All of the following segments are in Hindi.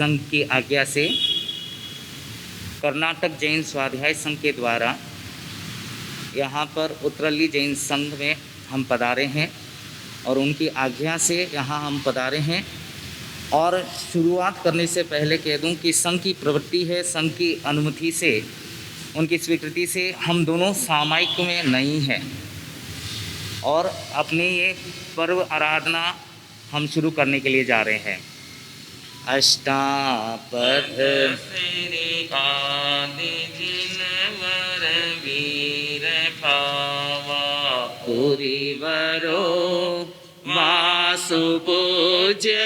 संघ की आज्ञा से कर्नाटक जैन स्वाध्याय संघ के द्वारा यहाँ पर उत्तरली जैन संघ में हम पधारे हैं और उनकी आज्ञा से यहाँ हम पधारे हैं। और शुरुआत करने से पहले कह दूं कि संघ की प्रवृत्ति है, संघ की अनुमति से, उनकी स्वीकृति से हम दोनों सामायिक में नहीं हैं और अपनी ये पर्व आराधना हम शुरू करने के लिए जा रहे हैं। अष्टापद श्री आदि जिनवर वीर पावा पुरीवरो वासु पूज्य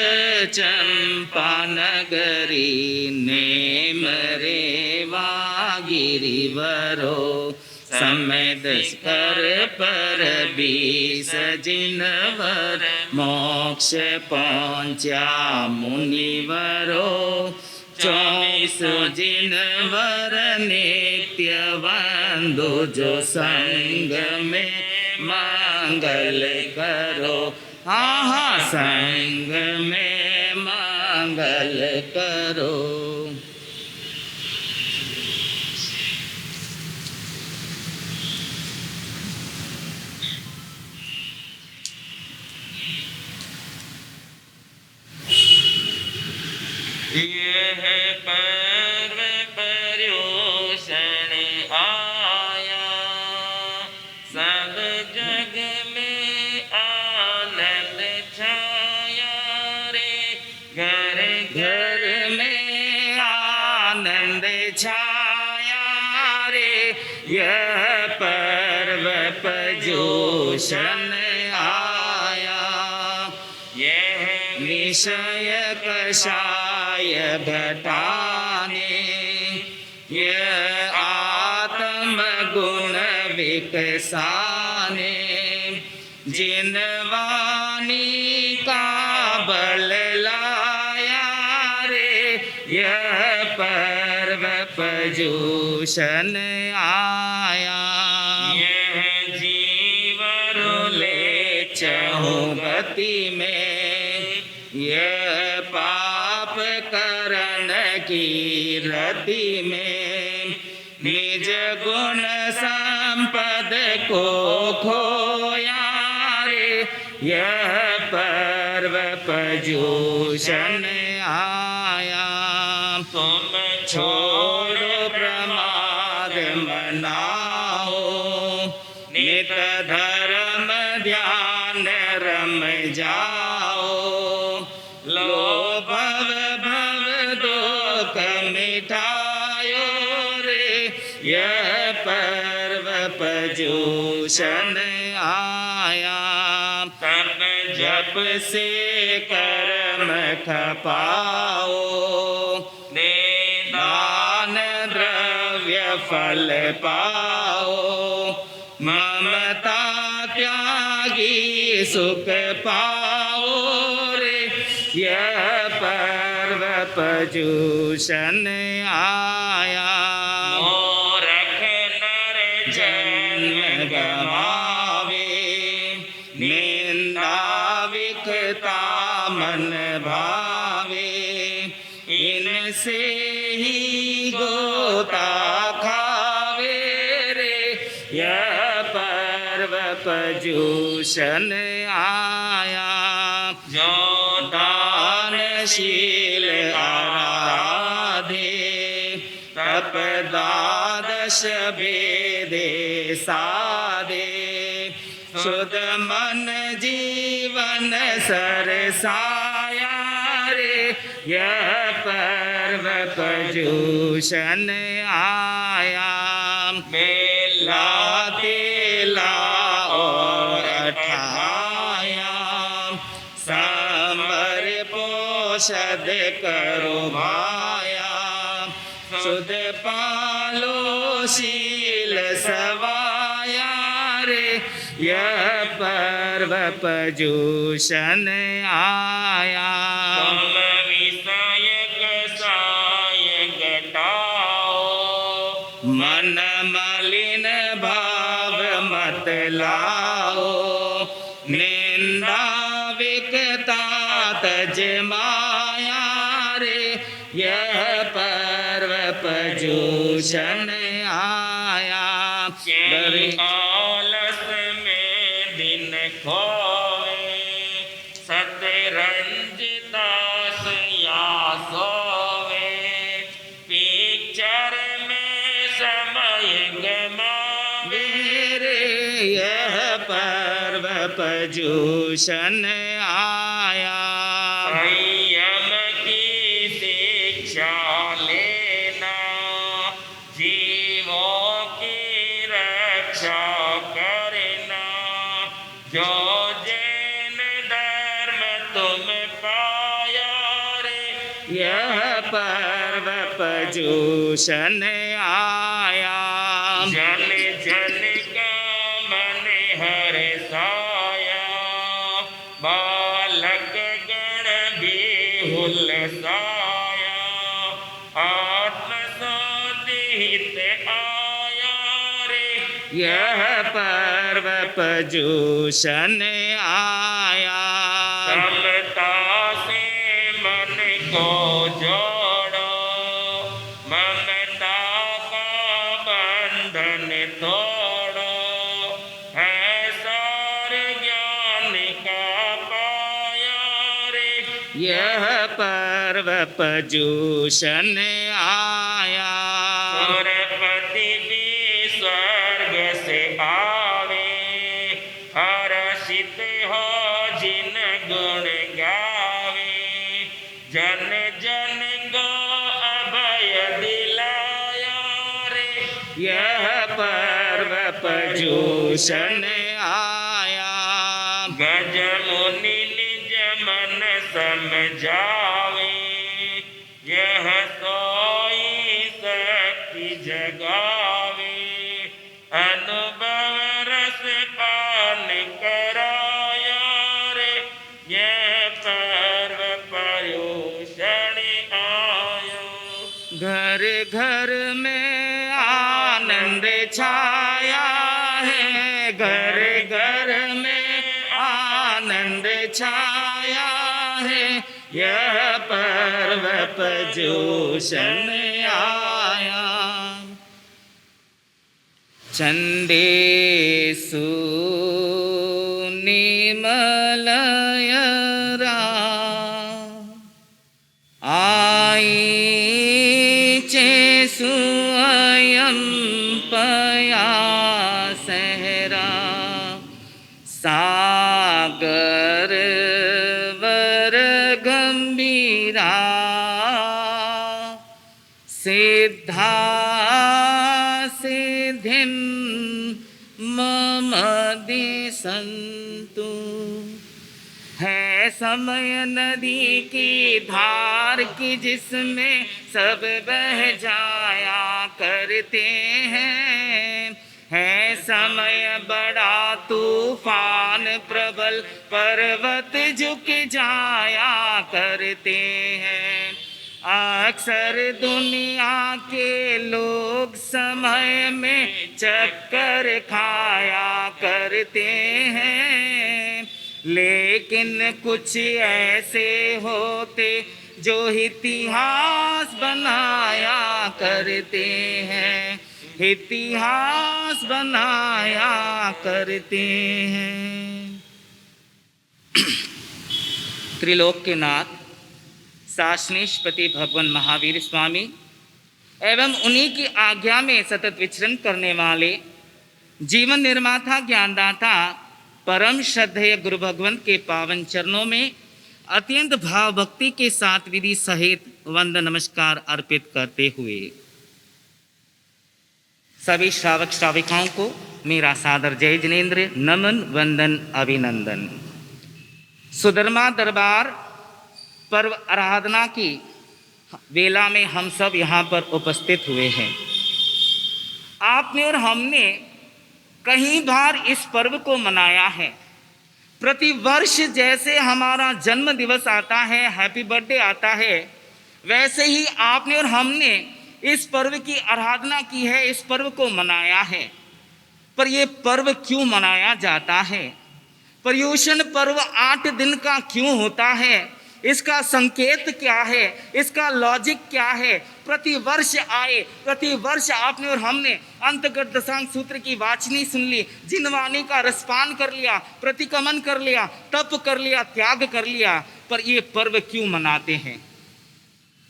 चंपा नगरी नेम रेवा गिरिवरो समेत कर पर 20 जिनवर मोक्ष पहुँचा मुनिवरो 24 जिनवर नित्य बंधु जो संग में मंगल करो। हाँ संग में मंगल करो। यह पर्व पर्युषण आया, सब जग में आनंद छाया रे। घर घर में आनंद छाया रे। यह पर्व पर्युषण आया। यह निशय कषाय घटाने, यह आत्म गुण विकसाने, जिन वाणी का बल लाया रे। यह पर्व पर्युषण आया। यह जीवन ले चहु गति में, यह पाप करण की रति में, निज गुण संपद को खोया रे। यह पर्व पर्युषण आया। तुम छोड़ो प्रमाद मनाओ, नित धर्म ध्यान रम जाओ। लोभ भव दुख मिटायो रे। यह पर्व पर्युषण आया। तप जप से कर्म खपाओ, दान द्रव्य फल पाओ। ममता त्यागी सुख पाओ रे। यह पर्व पर्युषण आया। मूर्ख नर जन्म गवावे, निंदा विखता मन भावे। इनसे ही गोता खावे रे। यह पर्व पर्युषण आया। जो दानशील आराधे, तप द्वादश भेदे साधे। शुद्ध मन जीवन सरसाया रे। यह पर्व पर्युषण आया। मेला तेला और अठाया, संवर पोषद करो भाया। शुद्ध पालो शील सवाया रे। यह पर्व पर्युषण आया। तुम विषय कषाय घटाओ, मन मलिन भाव मत लाओ। निंदा विकता तज माया रे। यह पर्व पर्युषण आया। आलस में दिन खोवे, सतरंजदास या सोवे, पिक्चर में समय गमावे। यह पर्व पर्युषण आया। संयम की शिक्षा लेना, जीवों की रक्षा करना, जो जैन धर्म तुम पाया रे। यह पर्व पर्युषण आया। जन जन का मन हर्षाया, बालक गण भी हुलसाया, आत्म हित आया रे। यह पर्व पर्युषण आया। समता से मन को जोड़ो, ममता का बंधन तोड़ो, है सार ज्ञान का पाया रे। यह पर्व पर्युषण आया। सुरपति भी स्वर्ग से आवे, हर्षित हो जिन गुण गावे, जन जन को अभय दिलाया रे। यह पर्व पर्युषण आया। गज मुनि निज मन समझावे, यह सोई शक्ति जगावे, अनुभव रस पान कराया रे। यह पर्व पर्युषण आया। घर घर में आनंद छाया है, घर घर में आनंद छाया है। यह पर्व पर्युषण आया। चंडेसु निर्मलयरा आई चेसु अयं पया सहरा, सागर वर गंभीरा, सिद्धा सिद्धिं मम दिशन्तु। है समय नदी की धार की जिसमें सब बह जाया करते हैं। है समय बड़ा तूफान प्रबल पर्वत झुक जाया करते हैं। अक्सर दुनिया के लोग समय में चक्कर खाया करते हैं, लेकिन कुछ ऐसे होते जो इतिहास बनाया करते हैं, इतिहास बनाया करते हैं। त्रिलोक के नाथ शासनेशपति भगवान महावीर स्वामी एवं उन्हीं की आज्ञा में सतत विचरण करने वाले जीवन निर्माता ज्ञानदाता परम श्रद्धेय गुरु भगवंत के पावन चरणों में अत्यंत भाव भक्ति के साथ विधि सहित वंदन नमस्कार अर्पित करते हुए सभी श्रावक श्राविकाओं को मेरा सादर जय जिनेन्द्र नमन वंदन अभिनंदन। सुधर्मा दरबार पर्व आराधना की वेला में हम सब यहाँ पर उपस्थित हुए हैं। आपने और हमने कई बार इस पर्व को मनाया है। प्रतिवर्ष जैसे हमारा जन्म दिवस आता है, हैप्पी बर्थडे आता है, वैसे ही आपने और हमने इस पर्व की आराधना की है, इस पर्व को मनाया है। पर यह पर्व क्यों मनाया जाता है? पर्युषण पर्व 8 दिन का क्यों होता है? इसका संकेत क्या है, इसका लॉजिक क्या है। प्रतिवर्ष आए, प्रतिवर्ष आपने और हमने अंतर्गत दशांग सूत्र की वाचनी सुन ली, जिनवाणी का रसपान कर लिया, प्रतिक्रमण कर लिया, तप कर लिया, त्याग कर लिया, पर ये पर्व क्यों मनाते हैं,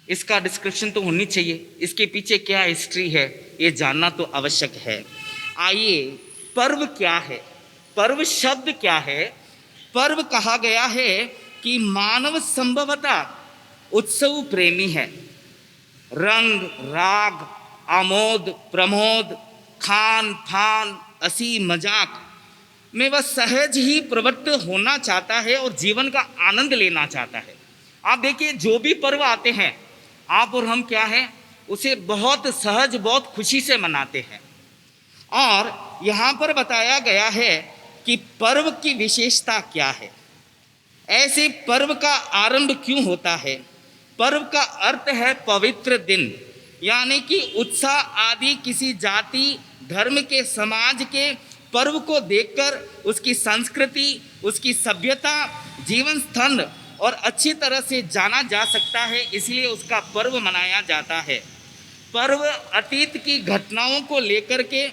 इसका डिस्क्रिप्शन तो होनी चाहिए। इसके पीछे क्या हिस्ट्री है ये जानना तो आवश्यक है। आइए, पर्व क्या है, पर्व शब्द क्या है। पर्व कहा गया है कि मानव संभवतः उत्सव प्रेमी है। रंग राग, आमोद प्रमोद, खान फान, हंसी मजाक में वह सहज ही प्रवृत्त होना चाहता है और जीवन का आनंद लेना चाहता है। आप देखिए, जो भी पर्व आते हैं आप और हम क्या है उसे बहुत सहज, बहुत खुशी से मनाते हैं। और यहाँ पर बताया गया है कि पर्व की विशेषता क्या है, ऐसे पर्व का आरंभ क्यों होता है। पर्व का अर्थ है पवित्र दिन, यानी कि उत्साह आदि किसी जाति धर्म के समाज के पर्व को देखकर उसकी संस्कृति, उसकी सभ्यता, जीवन स्तर और अच्छी तरह से जाना जा सकता है, इसलिए उसका पर्व मनाया जाता है। पर्व अतीत की घटनाओं को लेकर के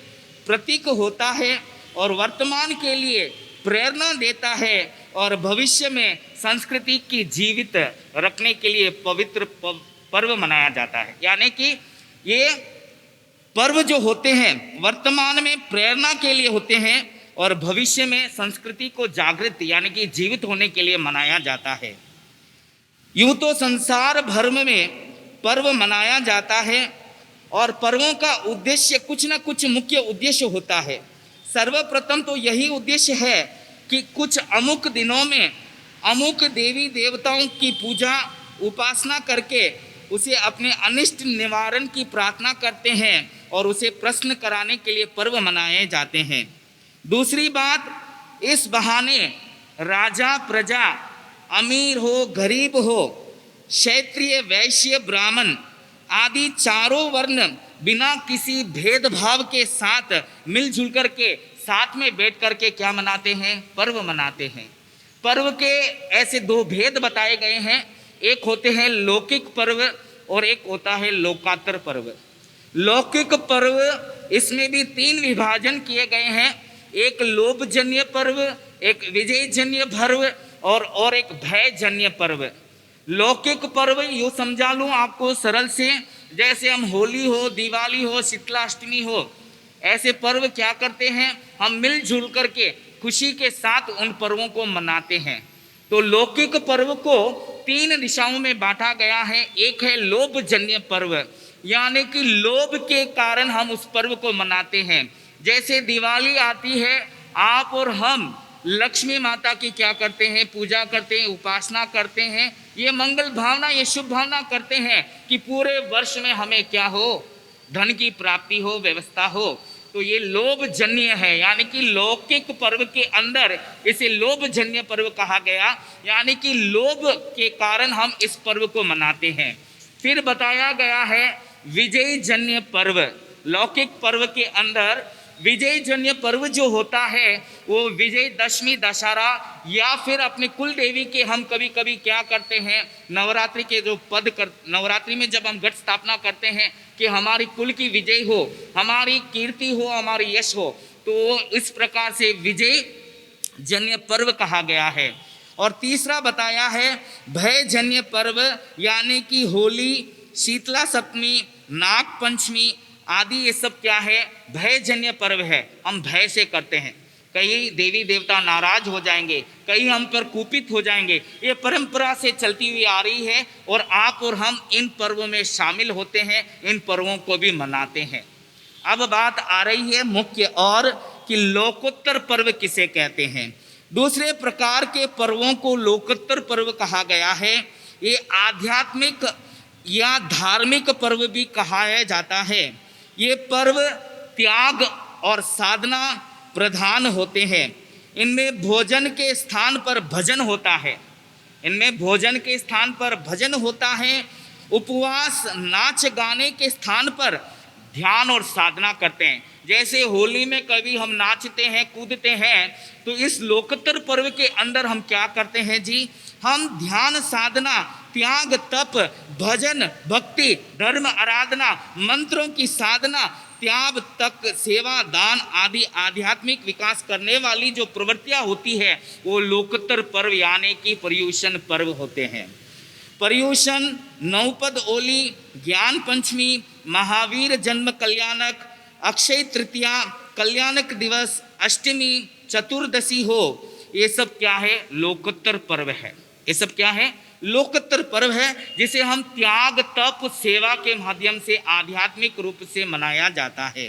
प्रतीक होता है और वर्तमान के लिए प्रेरणा देता है और भविष्य में संस्कृति की जीवित रखने के लिए पवित्र पर्व मनाया जाता है। यानी कि ये पर्व जो होते हैं वर्तमान में प्रेरणा के लिए होते हैं और भविष्य में संस्कृति को जागृत यानी कि जीवित होने के लिए मनाया जाता है। यूँ तो संसार भर में पर्व मनाया जाता है और पर्वों का उद्देश्य कुछ न कुछ मुख्य उद्देश्य होता है। सर्वप्रथम तो यही उद्देश्य है कि कुछ अमुक दिनों में अमुक देवी देवताओं की पूजा उपासना करके उसे अपने अनिष्ट निवारण की प्रार्थना करते हैं और उसे प्रसन्न कराने के लिए पर्व मनाए जाते हैं। दूसरी बात, इस बहाने राजा प्रजा, अमीर हो गरीब हो, क्षत्रिय वैश्य ब्राह्मण आदि चारों वर्ण बिना किसी भेदभाव के साथ मिलजुल कर के साथ में बैठ कर के क्या मनाते हैं, पर्व मनाते हैं। पर्व के ऐसे दो भेद बताए गए हैं, एक होते हैं लौकिक पर्व और एक होता है लोकातर पर्व। लौकिक पर्व, इसमें भी तीन विभाजन किए गए हैं, एक लोभजन्य पर्व, एक विजयजन्य पर्व और एक भयजन्य पर्व। लौकिक पर्व यूँ समझा लूँ आपको सरल से, जैसे हम होली हो, दिवाली हो, शीतलाष्टमी हो, ऐसे पर्व क्या करते हैं, हम मिलजुल करके खुशी के साथ उन पर्वों को मनाते हैं। तो लौकिक पर्व को तीन दिशाओं में बांटा गया है। एक है लोभजन्य पर्व, यानी कि लोभ के कारण हम उस पर्व को मनाते हैं। जैसे दिवाली आती है, आप और हम लक्ष्मी माता की क्या करते हैं, पूजा करते हैं, उपासना करते हैं, ये मंगल भावना, ये शुभ भावना करते हैं कि पूरे वर्ष में हमें क्या हो, धन की प्राप्ति हो, व्यवस्था हो। तो ये लोभजन्य है, यानी कि लौकिक पर्व के अंदर इसे लोभजन्य पर्व कहा गया, यानी कि लोभ के कारण हम इस पर्व को मनाते हैं। फिर बताया गया है विजयजन्य पर्व। लौकिक पर्व के अंदर विजयजन्य पर्व जो होता है वो विजयदशमी, दशहरा या फिर अपने कुल देवी के हम कभी कभी क्या करते हैं, नवरात्रि के जो नवरात्रि में जब हम घट स्थापना करते हैं कि हमारी कुल की विजय हो, हमारी कीर्ति हो, हमारी यश हो, तो इस प्रकार से विजयजन्य पर्व कहा गया है। और तीसरा बताया है भयजन्य पर्व, यानी कि होली, शीतला सप्तमी, नाग पंचमी आदि, ये सब क्या है, भयजन्य पर्व है। हम भय से करते हैं, कहीं देवी देवता नाराज हो जाएंगे, कहीं हम पर कुपित हो जाएंगे, ये परंपरा से चलती हुई आ रही है और आप और हम इन पर्वों में शामिल होते हैं, इन पर्वों को भी मनाते हैं। अब बात आ रही है मुख्य और कि लोकोत्तर पर्व किसे कहते हैं। दूसरे प्रकार के पर्वों को लोकोत्तर पर्व कहा गया है। ये आध्यात्मिक या धार्मिक पर्व भी कहा जाता है। ये पर्व त्याग और साधना प्रधान होते हैं। इनमें भोजन के स्थान पर भजन होता है, इनमें भोजन के स्थान पर भजन होता है। उपवास, नाच गाने के स्थान पर ध्यान और साधना करते हैं। जैसे होली में कभी हम नाचते हैं कूदते हैं, तो इस लोकोत्तर पर्व के अंदर हम क्या करते हैं जी, हम ध्यान साधना, त्याग तप, भजन भक्ति, धर्म आराधना, मंत्रों की साधना, त्याग तक, सेवा दान आदि आध्यात्मिक विकास करने वाली जो प्रवृत्तियां होती है वो लोकोत्तर पर्व यानी कि पर्युषण पर्व होते हैं। पर्युषण, नवपद ओली, ज्ञान पंचमी, महावीर जन्म कल्याणक, अक्षय तृतीया, कल्याणक दिवस, अष्टमी, चतुर्दशी हो, ये सब क्या है, लोकोत्तर पर्व है। ये सब क्या है, लोकोत्तर पर्व है, जिसे हम त्याग तप सेवा के माध्यम से आध्यात्मिक रूप से मनाया जाता है।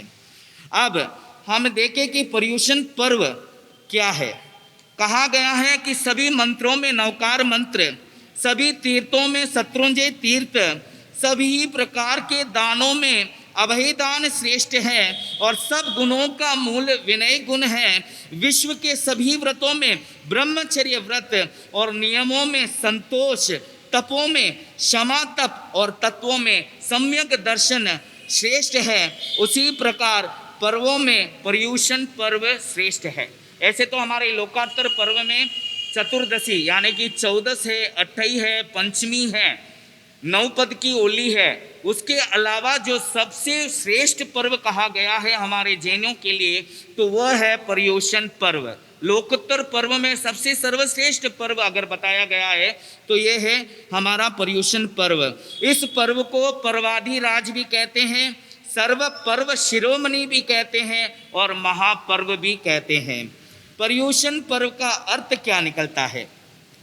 अब हम देखें कि पर्युषण पर्व क्या है। कहा गया है कि सभी मंत्रों में नवकार मंत्र, सभी तीर्थों में शत्रुंजय तीर्थ, सभी प्रकार के दानों में अभय दान श्रेष्ठ है और सब गुणों का मूल विनय गुण है। विश्व के सभी व्रतों में ब्रह्मचर्य व्रत और नियमों में संतोष, तपों में क्षमा तप और तत्वों में सम्यक दर्शन श्रेष्ठ है। उसी प्रकार पर्वों में पर्युषण पर्व श्रेष्ठ है। ऐसे तो हमारे लोकोत्तर पर्व में चतुर्दशी यानी कि 14 है, 28 है, पंचमी है, नवपद की ओली है। उसके अलावा जो सबसे श्रेष्ठ पर्व कहा गया है हमारे जैनों के लिए, तो वह है पर्युषण पर्व। लोकोत्तर पर्व में सबसे सर्वश्रेष्ठ पर्व अगर बताया गया है तो यह है हमारा पर्युषण पर्व। इस पर्व को पर्वाधिराज भी कहते हैं, सर्व पर्व शिरोमणि भी कहते हैं और महापर्व भी कहते हैं। पर्युषण पर्व का अर्थ क्या निकलता है?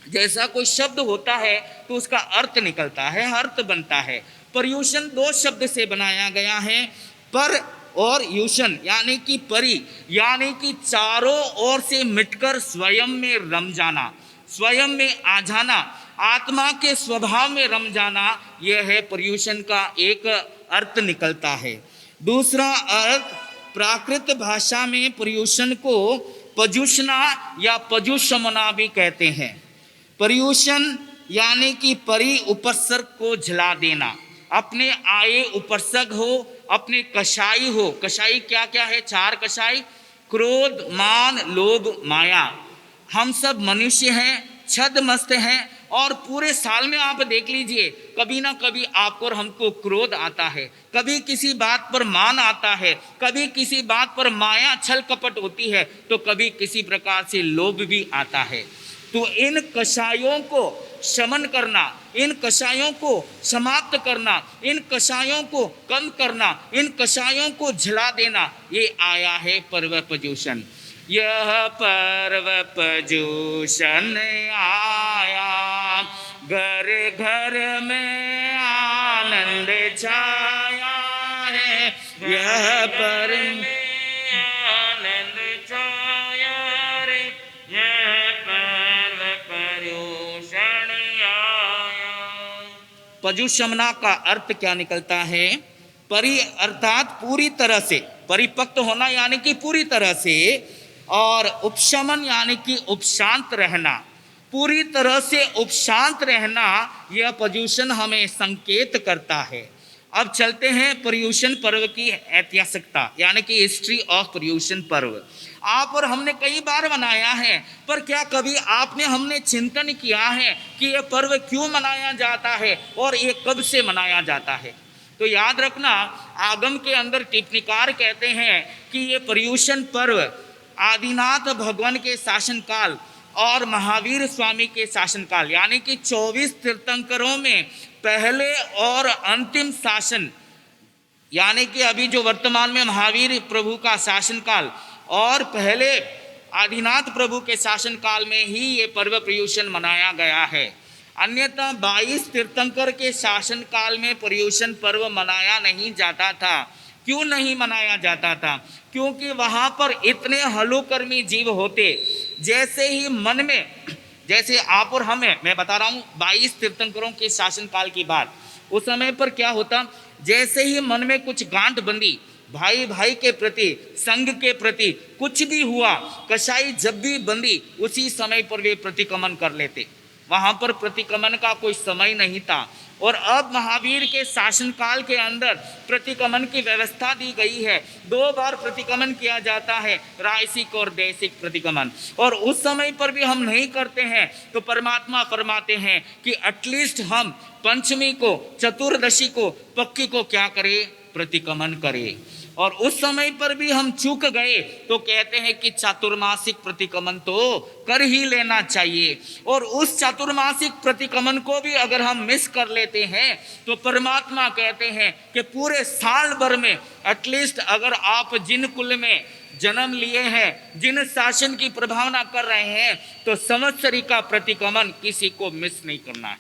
जैसा कोई शब्द होता है तो उसका अर्थ निकलता है, अर्थ बनता है। पर्युषण 2 शब्द से बनाया गया है, पर और युषण यानी कि परि, यानी कि चारों ओर से मिटकर स्वयं में रम जाना, स्वयं में आ जाना, आत्मा के स्वभाव में रम जाना, यह है पर्युषण का एक अर्थ निकलता है। दूसरा अर्थ, प्राकृत भाषा में पर्युषण को पजुषना या पजुषमना भी कहते हैं। पर्युषण यानी कि परि उपसर्ग को झला देना, अपने आए उपसर्ग हो, अपने कषाई हो। कषाई क्या क्या है? 4 कषाई, क्रोध, मान, लोभ, माया। हम सब मनुष्य हैं, छद्मस्त हैं और पूरे साल में आप देख लीजिए कभी ना कभी आपको और हमको क्रोध आता है, कभी किसी बात पर मान आता है, कभी किसी बात पर माया छल कपट होती है, तो कभी किसी प्रकार से लोभ भी आता है। तो इन कषायों को शमन करना, इन कषायों को समाप्त करना, इन कषायों को कम करना, इन कषायों को झला देना, ये आया है पर्व पर्युषण। यह पर्व पर्युषण आया, घर घर में आनंद छाया है। यह पर्व पजुषमना का अर्थ क्या निकलता है? परि अर्थात पूरी तरह से, परिपक्व होना यानी कि पूरी तरह से, और उपशमन यानी कि उपशांत रहना, पूरी तरह से उपशांत रहना, यह पर्युषण हमें संकेत करता है। अब चलते हैं पर्युषण पर्व की ऐतिहासिकता यानी कि हिस्ट्री ऑफ पर्युषण पर्व। आप और हमने कई बार मनाया है, पर क्या कभी हमने चिंतन किया है कि यह पर्व क्यों मनाया जाता है और ये कब से मनाया जाता है? तो याद रखना, आगम के अंदर टिप्पणीकार कहते हैं कि ये पर्युषण पर्व आदिनाथ भगवान के शासनकाल और महावीर स्वामी के शासनकाल यानी कि 24 तीर्थंकरों में पहले और अंतिम शासन, यानी कि अभी जो वर्तमान में महावीर प्रभु का शासनकाल और पहले आदिनाथ प्रभु के शासनकाल में ही ये पर्व पर्युषण मनाया गया है। अन्यथा 22 तीर्थंकर के शासनकाल में पर्युषण पर्व मनाया नहीं जाता था। क्यों नहीं मनाया जाता था? क्योंकि वहाँ पर इतने हलोकर्मी जीव होते, जैसे ही मन में, जैसे आप और हमें, मैं बता रहा हूँ 22 तीर्थंकरों के शासनकाल की बात, उस समय पर क्या होता, जैसे ही मन में कुछ गांठ बंधी, भाई भाई के प्रति, संघ के प्रति कुछ भी हुआ, कसाई जब भी बंदी, उसी समय पर वे प्रतिक्रमण कर लेते। वहाँ पर प्रतिक्रमण का कोई समय नहीं था। और अब महावीर के शासनकाल के अंदर प्रतिक्रमण की व्यवस्था दी गई है। 2 बार प्रतिक्रमण किया जाता है, रायसिक और देशिक प्रतिक्रमण। और उस समय पर भी हम नहीं करते हैं तो परमात्मा फरमाते हैं कि एटलीस्ट हम पंचमी को, चतुर्दशी को, पक्की को क्या करें, प्रतिक्रमण करें। और उस समय पर भी हम चूक गए तो कहते हैं कि चातुर्मासिक प्रतिक्रमण तो कर ही लेना चाहिए। और उस चातुर्मासिक प्रतिक्रमण को भी अगर हम मिस कर लेते हैं तो परमात्मा कहते हैं कि पूरे साल भर में एटलीस्ट अगर आप जिन कुल में जन्म लिए हैं, जिन शासन की प्रभावना कर रहे हैं, तो संवत्सरी का प्रतिक्रमण किसी को मिस नहीं करना है।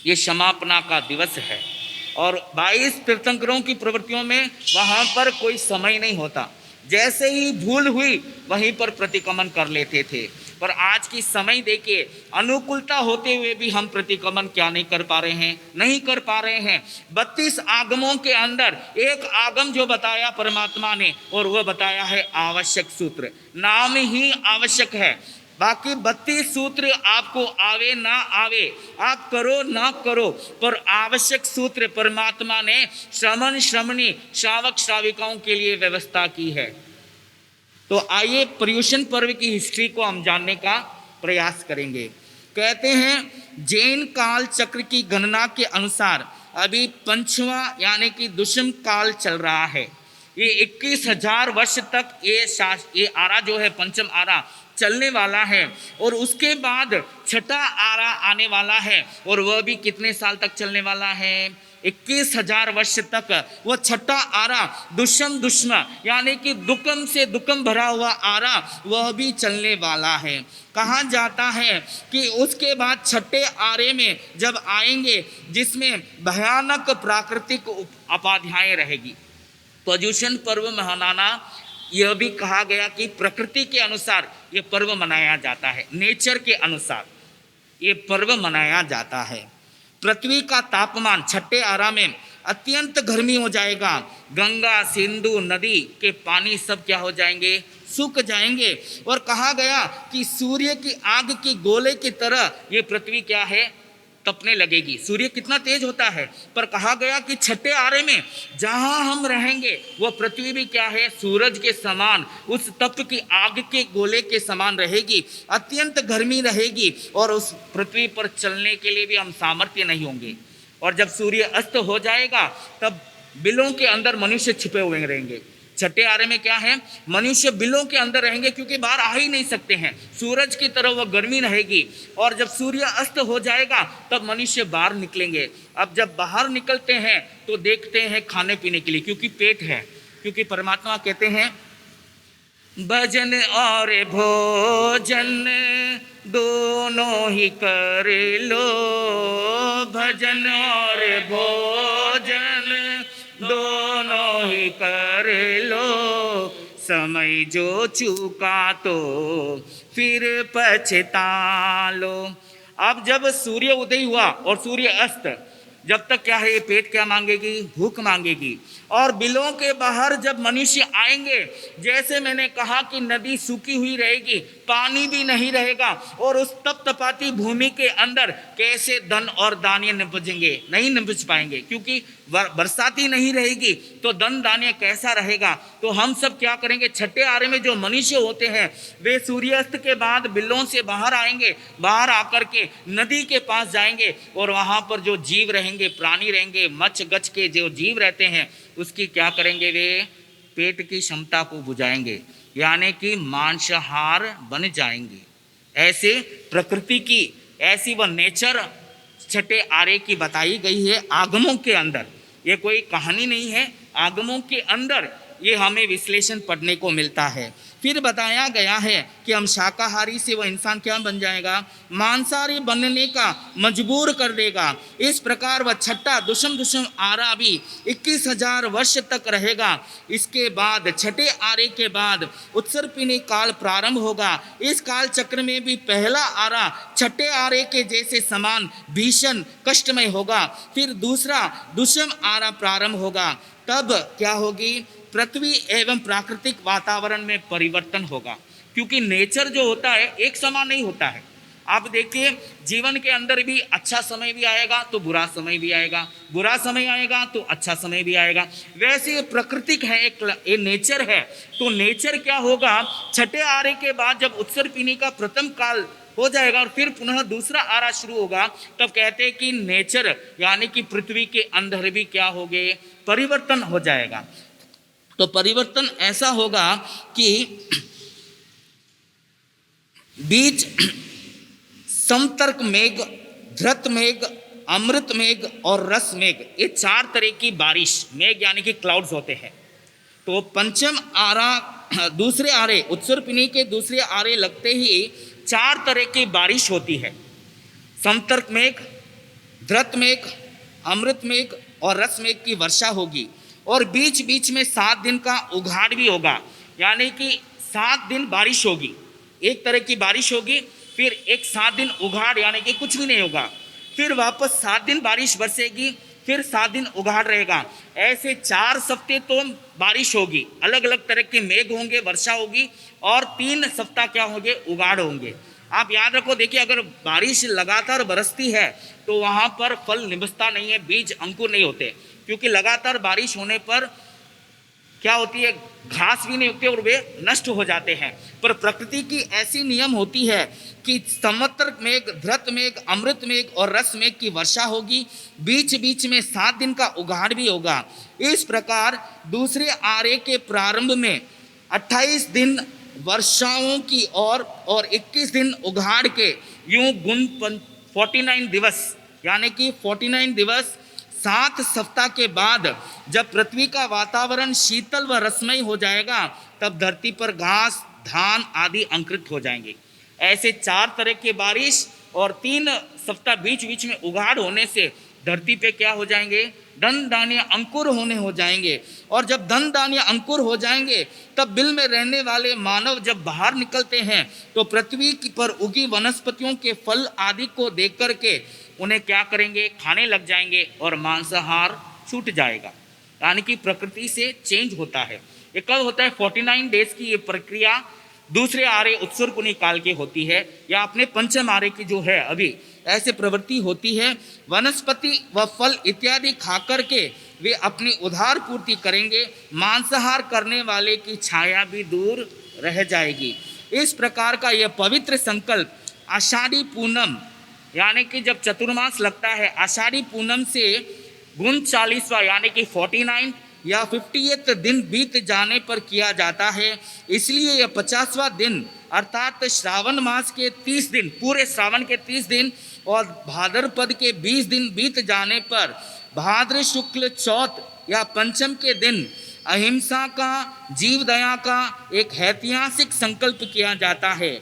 ये क्षमापना का दिवस है। और 22 तीर्थंकरों की प्रवृत्तियों में वहाँ पर कोई समय नहीं होता, जैसे ही भूल हुई वहीं पर प्रतिक्रमण कर लेते थे। पर आज की समय देखिए, अनुकूलता होते हुए भी हम प्रतिक्रमण क्या नहीं कर पा रहे हैं, नहीं कर पा रहे हैं। 32 आगमों के अंदर एक आगम जो बताया परमात्मा ने, और वह बताया है आवश्यक सूत्र। नाम ही आवश्यक है, बाकी 32 सूत्र आपको आवे ना आवे, आप करो ना करो, पर आवश्यक सूत्र परमात्मा ने श्रमण श्रमणी, श्रावक श्राविकाओं के लिए व्यवस्था की है। तो आइए पर्युषण पर्व की हिस्ट्री को हम जानने का प्रयास करेंगे। कहते हैं जैन काल चक्र की गणना के अनुसार अभी 5वां यानी कि दुष्म काल चल रहा है। ये 21,000 वर्ष तक ये आरा जो है, पंचम आरा चलने वाला है। और उसके बाद छठा आरा आने वाला है, और वह भी कितने साल तक चलने वाला है, 21,000 वर्ष तक। वह छठा आरा दुष्म यानी कि दुकम से दुकम भरा हुआ आरा, वह भी चलने वाला है। कहा जाता है कि उसके बाद छठे आरे में जब आएंगे, जिसमें भयानक प्राकृतिक उपाध्याय रहेगी। पर्युषण पर्व मनाना, यह भी कहा गया कि प्रकृति के अनुसार ये पर्व मनाया जाता है, नेचर के अनुसार ये पर्व मनाया जाता है। पृथ्वी का तापमान छठे आरा में अत्यंत गर्मी हो जाएगा। गंगा, सिंधु नदी के पानी सब क्या हो जाएंगे, सूख जाएंगे। और कहा गया कि सूर्य की आग की गोले की तरह ये पृथ्वी क्या है, तपने लगेगी। सूर्य कितना तेज होता है, पर कहा गया कि छठे आरे में जहां हम रहेंगे वो पृथ्वी भी क्या है, सूरज के समान, उस तप की आग के गोले के समान रहेगी। अत्यंत गर्मी रहेगी, और उस पृथ्वी पर चलने के लिए भी हम सामर्थ्य नहीं होंगे। और जब सूर्य अस्त हो जाएगा तब बिलों के अंदर मनुष्य छिपे हुए रहेंगे। छठे आरे में क्या है, मनुष्य बिलों के अंदर रहेंगे, क्योंकि बाहर आ ही नहीं सकते हैं, सूरज की तरह वह गर्मी रहेगी। और जब सूर्य अस्त हो जाएगा तब मनुष्य बाहर निकलेंगे। अब जब बाहर निकलते हैं तो देखते हैं खाने पीने के लिए, क्योंकि पेट है, क्योंकि परमात्मा कहते हैं भजन और भोजन दोनों ही कर लो, भजन और भोजन दोनों ही कर लो, समय जो चूका तो फिर पछता लो। अब जब सूर्य उदय हुआ और सूर्य अस्त, जब तक क्या है, ये पेट क्या मांगेगी, भूख मांगेगी। और बिलों के बाहर जब मनुष्य आएंगे, जैसे मैंने कहा कि नदी सूखी हुई रहेगी, पानी भी नहीं रहेगा, और उस तपतपाती भूमि के अंदर कैसे धन और धान्य निपजेंगे, नहीं निपज पाएंगे, क्योंकि बरसाती नहीं रहेगी तो धन धान्य कैसा रहेगा। तो हम सब क्या करेंगे, छठे आरे में जो मनुष्य होते हैं वे सूर्यास्त के बाद बिलों से बाहर आएंगे, बाहर आकर के नदी के पास जाएंगे, और वहाँ पर जो जीव रहेंगे, प्राणी रहेंगे, मच्छ गच्छ के जो जीव रहते हैं, उसकी क्या करेंगे, वे पेट की क्षमता को बुझाएंगे, यानी कि मांसाहार बन जाएंगे। ऐसे प्रकृति की ऐसी वह नेचर छठे आरे की बताई गई है आगमों के अंदर। ये कोई कहानी नहीं है, आगमों के अंदर ये हमें विश्लेषण पढ़ने को मिलता है। फिर बताया गया है कि हम शाकाहारी से वह इंसान क्या बन जाएगा, मांसाहारी बनने का मजबूर कर देगा। इस प्रकार वह छठा दुष्म आरा भी 21,000 वर्ष तक रहेगा। इसके बाद छठे आरे के बाद उत्सर्पिणी काल प्रारंभ होगा। इस काल चक्र में भी पहला आरा छठे आरे के जैसे समान भीषण कष्टमय होगा। फिर दूसरा दुष्म आरा प्रारंभ होगा। तब क्या होगी, पृथ्वी एवं प्राकृतिक वातावरण में परिवर्तन होगा, क्योंकि नेचर जो होता है एक समान नहीं होता है। आप देखिए जीवन के अंदर भी अच्छा समय भी आएगा तो बुरा समय भी आएगा, बुरा समय आएगा तो अच्छा समय भी आएगा। वैसे ये प्राकृतिक है, एक नेचर है। तो नेचर क्या होगा, छठे आरे के बाद जब उत्सर पीने का प्रथम काल हो जाएगा और फिर पुनः दूसरा आरा शुरू होगा, तब कहते हैं कि नेचर यानी कि पृथ्वी के अंदर भी क्या हो गए, परिवर्तन हो जाएगा। तो परिवर्तन ऐसा होगा कि बीज समतर्क मेघ, धृत मेघ, अमृत मेघ और रस मेघ, ये 4 तरह की बारिश, मेघ यानी कि क्लाउड्स होते हैं। तो पंचम आरा, दूसरे आरे, उत्सर पिनी के दूसरे आरे लगते ही 4 तरह की बारिश होती है। समतर्क मेघ, धृत मेघ, अमृत मेघ और रस मेघ की वर्षा होगी और बीच बीच में 7 दिन का उघाड़ भी होगा, यानी कि 7 दिन बारिश होगी। एक तरह की बारिश होगी, फिर एक 7 दिन उघाड़ यानी कि कुछ भी नहीं होगा, फिर वापस 7 दिन बारिश बरसेगी, फिर 7 दिन उघाड़ रहेगा। ऐसे 4 सप्ताह तो बारिश होगी, अलग अलग तरह के मेघ होंगे, वर्षा होगी, और 3 सप्ताह क्या होंगे, उघाड़ होंगे। आप याद रखो, देखिए अगर बारिश लगातार बरसती है तो वहाँ पर फल निभता नहीं है, बीज अंकुर नहीं होते, क्योंकि लगातार बारिश होने पर क्या होती है, घास भी नहीं उगते और वे नष्ट हो जाते हैं। पर प्रकृति की ऐसी नियम होती है कि समतर्क मेघ, धृत मेघ, अमृत मेघ और रस मेघ की वर्षा होगी, बीच बीच में 7 दिन का उघाड़ भी होगा। इस प्रकार दूसरे आरे के प्रारंभ में 28 दिन वर्षाओं की और 21 दिन उघाड़ के, यूं गुण 49 दिवस, यानी कि 49 दिवस 7 सप्ताह के बाद जब पृथ्वी का वातावरण शीतल व रसमय हो जाएगा, तब धरती पर घास, धान आदि अंकुरित हो जाएंगे। ऐसे 4 तरह की बारिश और 3 सप्ताह बीच बीच में उघाड़ होने से धरती पे क्या हो जाएंगे, धन धान्य अंकुर होने हो जाएंगे। और जब धन धान्य अंकुर हो जाएंगे, तब बिल में रहने वाले मानव जब बाहर निकलते हैं तो पृथ्वी पर उगी वनस्पतियों के फल आदि को देख करके उन्हें क्या करेंगे, खाने लग जाएंगे और मांसाहार छूट जाएगा। यानी कि प्रकृति से चेंज होता है। ये कब होता है, 49 डेज की ये प्रक्रिया दूसरे आरे उत्सर पुनी काल की होती है, या अपने पंचम आरे की जो है अभी ऐसे प्रवृत्ति होती है। वनस्पति व फल इत्यादि खाकर के वे अपनी उधार पूर्ति करेंगे, मांसाहार करने वाले की छाया भी दूर रह जाएगी। इस प्रकार का यह पवित्र संकल्प आषाढ़ी पूनम, यानी कि जब चतुर्मास लगता है, आषाढ़ी पूनम से 39वां यानी कि 49 या 50वें दिन बीत जाने पर किया जाता है। इसलिए यह 50वां दिन अर्थात श्रावण मास के 30 दिन, पूरे श्रावण के 30 दिन और भाद्रपद के 20 दिन बीत जाने पर भाद्र शुक्ल चौथ या पंचम के दिन अहिंसा का, जीव दया का एक ऐतिहासिक संकल्प किया जाता है।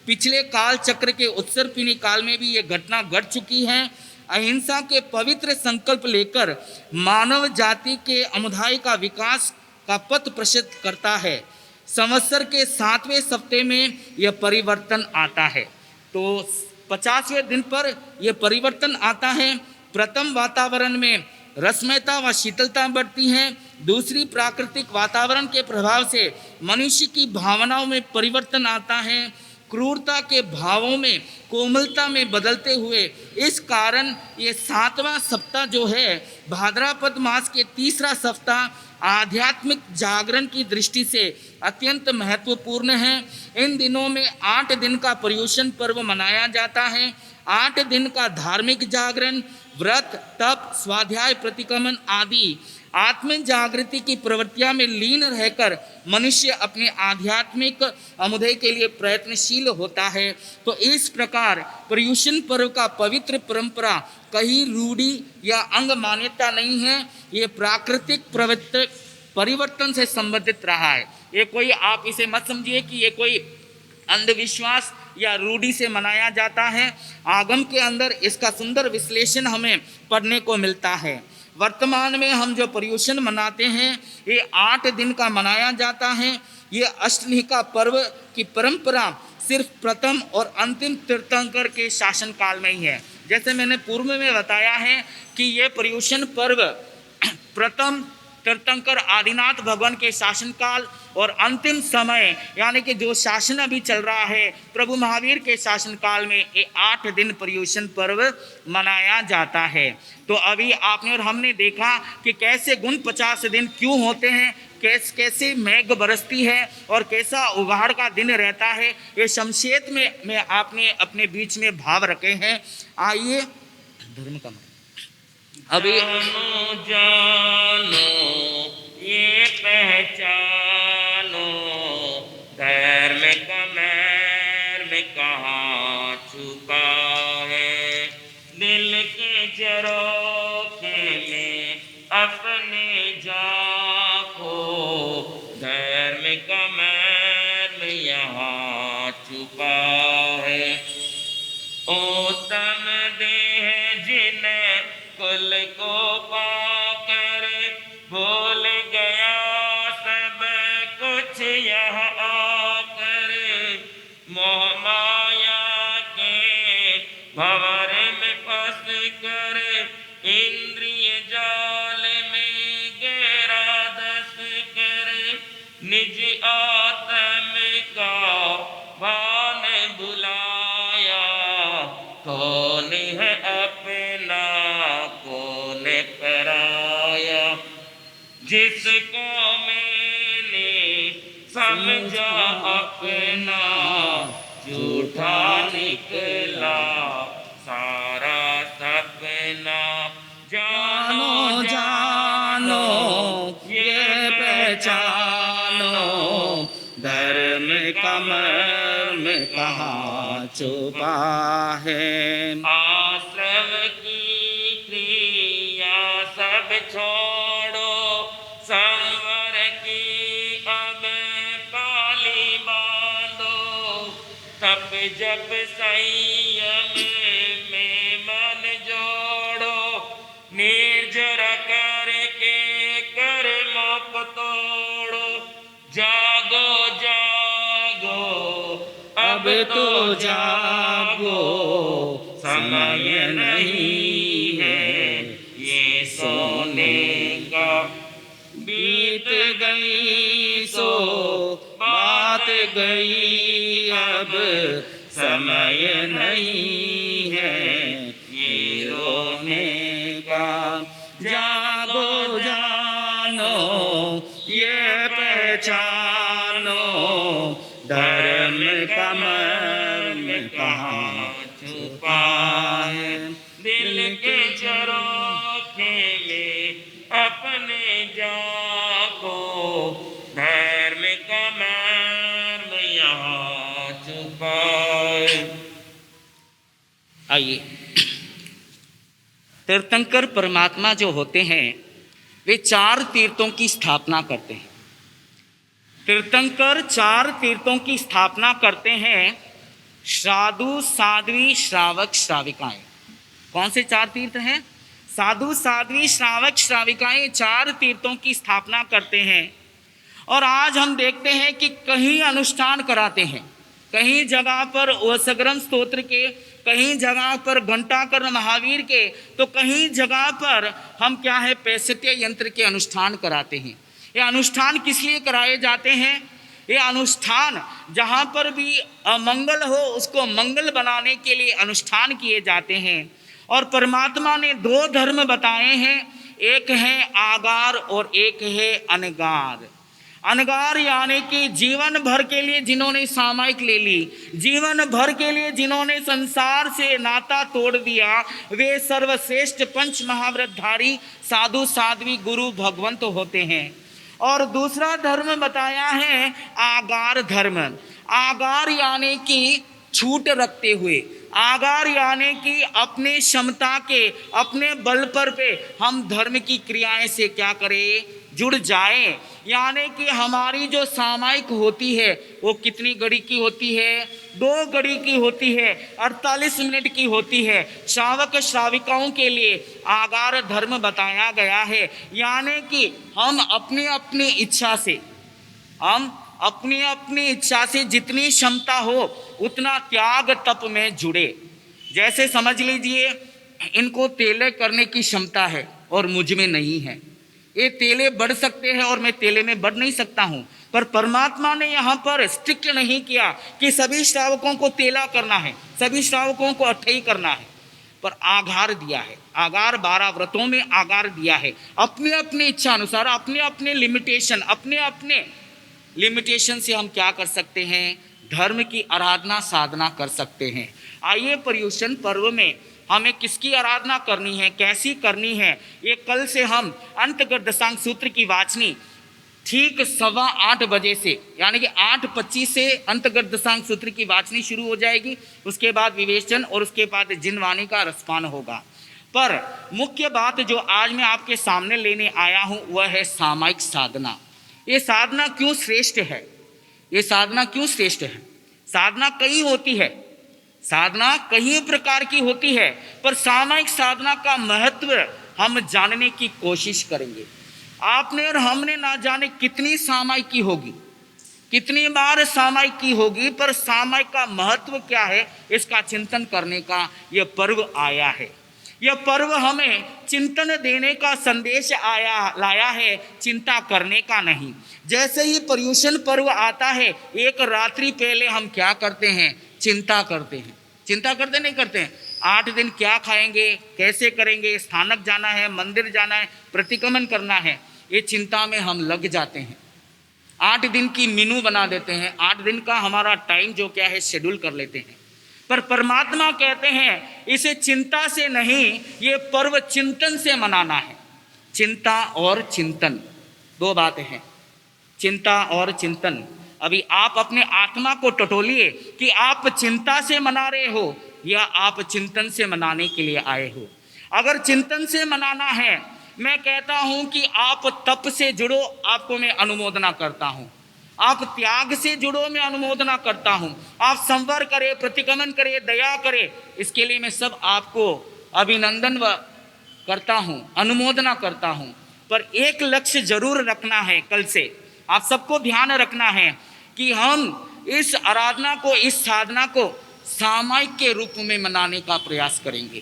पिछले काल चक्र के उत्सर पिनी काल में भी ये घटना घट चुकी है। अहिंसा के पवित्र संकल्प लेकर मानव जाति के समुदाय का विकास का पथ प्रशस्त करता है। संवत्सर के 7वें सप्ताह में यह परिवर्तन आता है। तो 50वें दिन पर यह परिवर्तन आता है। प्रथम वातावरण में रसमयता व शीतलता बढ़ती है। दूसरी प्राकृतिक वातावरण के प्रभाव से मनुष्य की भावनाओं में परिवर्तन आता है। क्रूरता के भावों में कोमलता में बदलते हुए इस कारण ये 7वां सप्ताह जो है भाद्रपद मास के 3रा सप्ताह आध्यात्मिक जागरण की दृष्टि से अत्यंत महत्वपूर्ण है। इन दिनों में 8 दिन का पर्युषण पर्व मनाया जाता है। 8 दिन का धार्मिक जागरण, व्रत, तप, स्वाध्याय, प्रतिक्रमण आदि आत्म जागृति की प्रवृत्तियां में लीन रहकर मनुष्य अपने आध्यात्मिक समुदाय के लिए प्रयत्नशील होता है। तो इस प्रकार पर्युषण पर्व का पवित्र परंपरा कहीं रूढ़ी या अंग मान्यता नहीं है। ये प्राकृतिक प्रवृत्ति परिवर्तन से संबंधित रहा है। ये कोई, आप इसे मत समझिए कि ये कोई अंधविश्वास या रूढ़ी से मनाया जाता है। आगम के अंदर इसका सुंदर विश्लेषण हमें पढ़ने को मिलता है। वर्तमान में हम जो पर्युषण मनाते हैं ये 8 दिन का मनाया जाता है। ये अष्टनिका पर्व की परंपरा सिर्फ प्रथम और अंतिम तीर्थंकर के शासन काल में ही है। जैसे मैंने पूर्व में बताया है कि ये पर्युषण पर्व प्रथम तीर्थंकर आदिनाथ भगवान के शासनकाल और अंतिम समय यानी कि जो शासन अभी चल रहा है प्रभु महावीर के शासनकाल में ये 8 दिन पर्युषण पर्व मनाया जाता है। तो अभी आपने और हमने देखा कि कैसे गुण 50 दिन क्यों होते हैं, कैसे मेघ बरसती है और कैसा उघाड़ का दिन रहता है, ये संक्षेप में आपने अपने बीच में भाव रखे हैं। आइए धर्म का अभी जानो ये पहचानो धर्म का मर्म कहाँ छुपा है, दिल के झरोखे में अपने झाँको धर्म का मर्म यहाँ छुपा है। उत्तम देह जिन कुल को पाकर भूल गया सब कुछ यह आकर, मोह माया के भंवर में फंस कर इंद्रिय जाल में गहरा धंस कर निज आत्म का भान भुलाया, कौन है अपना कौन पराया, जिसको मैंने समझा अपना झूठा निकला सारा सपना। जानो जानो ये पहचानो धर्म का मर्म कहाँ छुपा है। आश्रम की क्रिया सब छोड़ो संवर की अब पाली बांधो, तप जप संयम में मन जोड़ो, निर्जर करके कर्मों को तोड़ो, जागो जागो अब तो जागो समय नहीं है ये सोने का, बीत गई सो बात गई अब समय नहीं है ये रोने का। जागो जानो ये पहचानो धर्म का मर्म कहाँ छुपा है, दिल के झरोखे में अपने जाको धर्म का मर्म यहाँ छुपा है। आइए तीर्थंकर परमात्मा जो होते हैं वे 4 तीर्थों की स्थापना करते हैं। तीर्थंकर 4 तीर्थों की स्थापना करते हैं, साधु साध्वी श्रावक श्राविकाएं। कौन से 4 तीर्थ हैं? साधु साध्वी श्रावक श्राविकाएं 4 तीर्थों की स्थापना करते हैं। और आज हम देखते हैं कि कहीं अनुष्ठान कराते हैं, कहीं जगह पर ओसग्रम स्तोत्र के, कहीं जगह पर घंटाकर महावीर के, तो कहीं जगह पर हम क्या है पैसत्य यंत्र के अनुष्ठान कराते हैं। ये अनुष्ठान किस लिए कराए जाते हैं? ये अनुष्ठान जहाँ पर भी अमंगल हो उसको मंगल बनाने के लिए अनुष्ठान किए जाते हैं। और परमात्मा ने 2 धर्म बताए हैं, एक है आगार और एक है अनगार। अनगार यानी कि जीवन भर के लिए जिन्होंने सामायिक ले ली, जीवन भर के लिए जिन्होंने संसार से नाता तोड़ दिया, वे सर्वश्रेष्ठ 5 महाव्रतधारी साधु साध्वी गुरु भगवंत होते हैं। और दूसरा धर्म बताया है आगार धर्म। आगार यानी कि छूट रखते हुए, आगार यानी कि अपने क्षमता के, अपने बल पर पे हम धर्म की क्रियाएं से क्या करें, जुड़ जाएं। यानी कि हमारी जो सामायिक होती है वो कितनी घड़ी की होती है? 2 घड़ी की होती है, 48 मिनट की होती है। श्रावक श्राविकाओं के लिए आगार धर्म बताया गया है, यानी कि हम अपनी अपनी इच्छा से जितनी क्षमता हो उतना त्याग तप में जुड़े। जैसे समझ लीजिए इनको तेले करने की क्षमता है और मुझ में नहीं है, ये तेले बढ़ सकते हैं और मैं तेले में बढ़ नहीं सकता हूँ, पर परमात्मा ने यहाँ पर स्ट्रिक्ट नहीं किया कि सभी श्रावकों को तेला करना है, सभी श्रावकों को अट्ठई करना है, पर आगार दिया है। आगार 12 व्रतों में आगार दिया है, अपने अपने इच्छा अनुसार, अपने अपने लिमिटेशन से हम क्या कर सकते हैं, धर्म की आराधना साधना कर सकते हैं। आइए पर्युषण पर्व में हमें किसकी आराधना करनी है, कैसी करनी है, ये कल से हम अंतर्गत दशांग सूत्र की वाचनी ठीक 8:15 बजे से, यानी कि 8:25 से अंतर्गत दशांग सूत्र की वाचनी शुरू हो जाएगी। उसके बाद विवेचन और उसके बाद जिनवाणी का रसपान होगा। पर मुख्य बात जो आज मैं आपके सामने लेने आया हूँ वह है सामायिक साधना। ये साधना क्यों श्रेष्ठ है, ये साधना क्यों श्रेष्ठ है। साधना कई होती है, साधना कई प्रकार की होती है, पर सामायिक साधना का महत्व हम जानने की कोशिश करेंगे। आपने और हमने ना जाने कितनी सामायिक की होगी, कितनी बार सामायिक की होगी, पर सामायिक का महत्व क्या है इसका चिंतन करने का यह पर्व आया है। यह पर्व हमें चिंतन देने का संदेश लाया है, चिंता करने का नहीं। जैसे ही पर्युषण पर्व आता है, एक रात्रि पहले हम क्या करते हैं, चिंता करते हैं। चिंता करते नहीं करते हैं, 8 दिन क्या खाएंगे, कैसे करेंगे, स्थानक जाना है, मंदिर जाना है, प्रतिक्रमण करना है, ये चिंता में हम लग जाते हैं। 8 दिन की मेनू बना देते हैं, 8 दिन का हमारा टाइम जो क्या है शेड्यूल कर लेते हैं। पर परमात्मा कहते हैं इसे चिंता से नहीं, ये पर्व चिंतन से मनाना है। चिंता और चिंतन 2 बातें हैं, चिंता और चिंतन। अभी आप अपने आत्मा को टटोलिए कि आप चिंता से मना रहे हो या आप चिंतन से मनाने के लिए आए हो। अगर चिंतन से मनाना है, मैं कहता हूं कि आप तप से जुड़ो, आपको मैं अनुमोदना करता हूं। आप त्याग से जुड़ो, मैं अनुमोदना करता हूं। आप संवर करें, प्रतिक्रमण करें, दया करें, इसके लिए मैं सब आपको अभिनंदन करता हूं, अनुमोदना करता हूं। पर एक लक्ष्य जरूर रखना है, कल से आप सबको ध्यान रखना है कि हम इस आराधना को, इस साधना को सामायिक के रूप में मनाने का प्रयास करेंगे।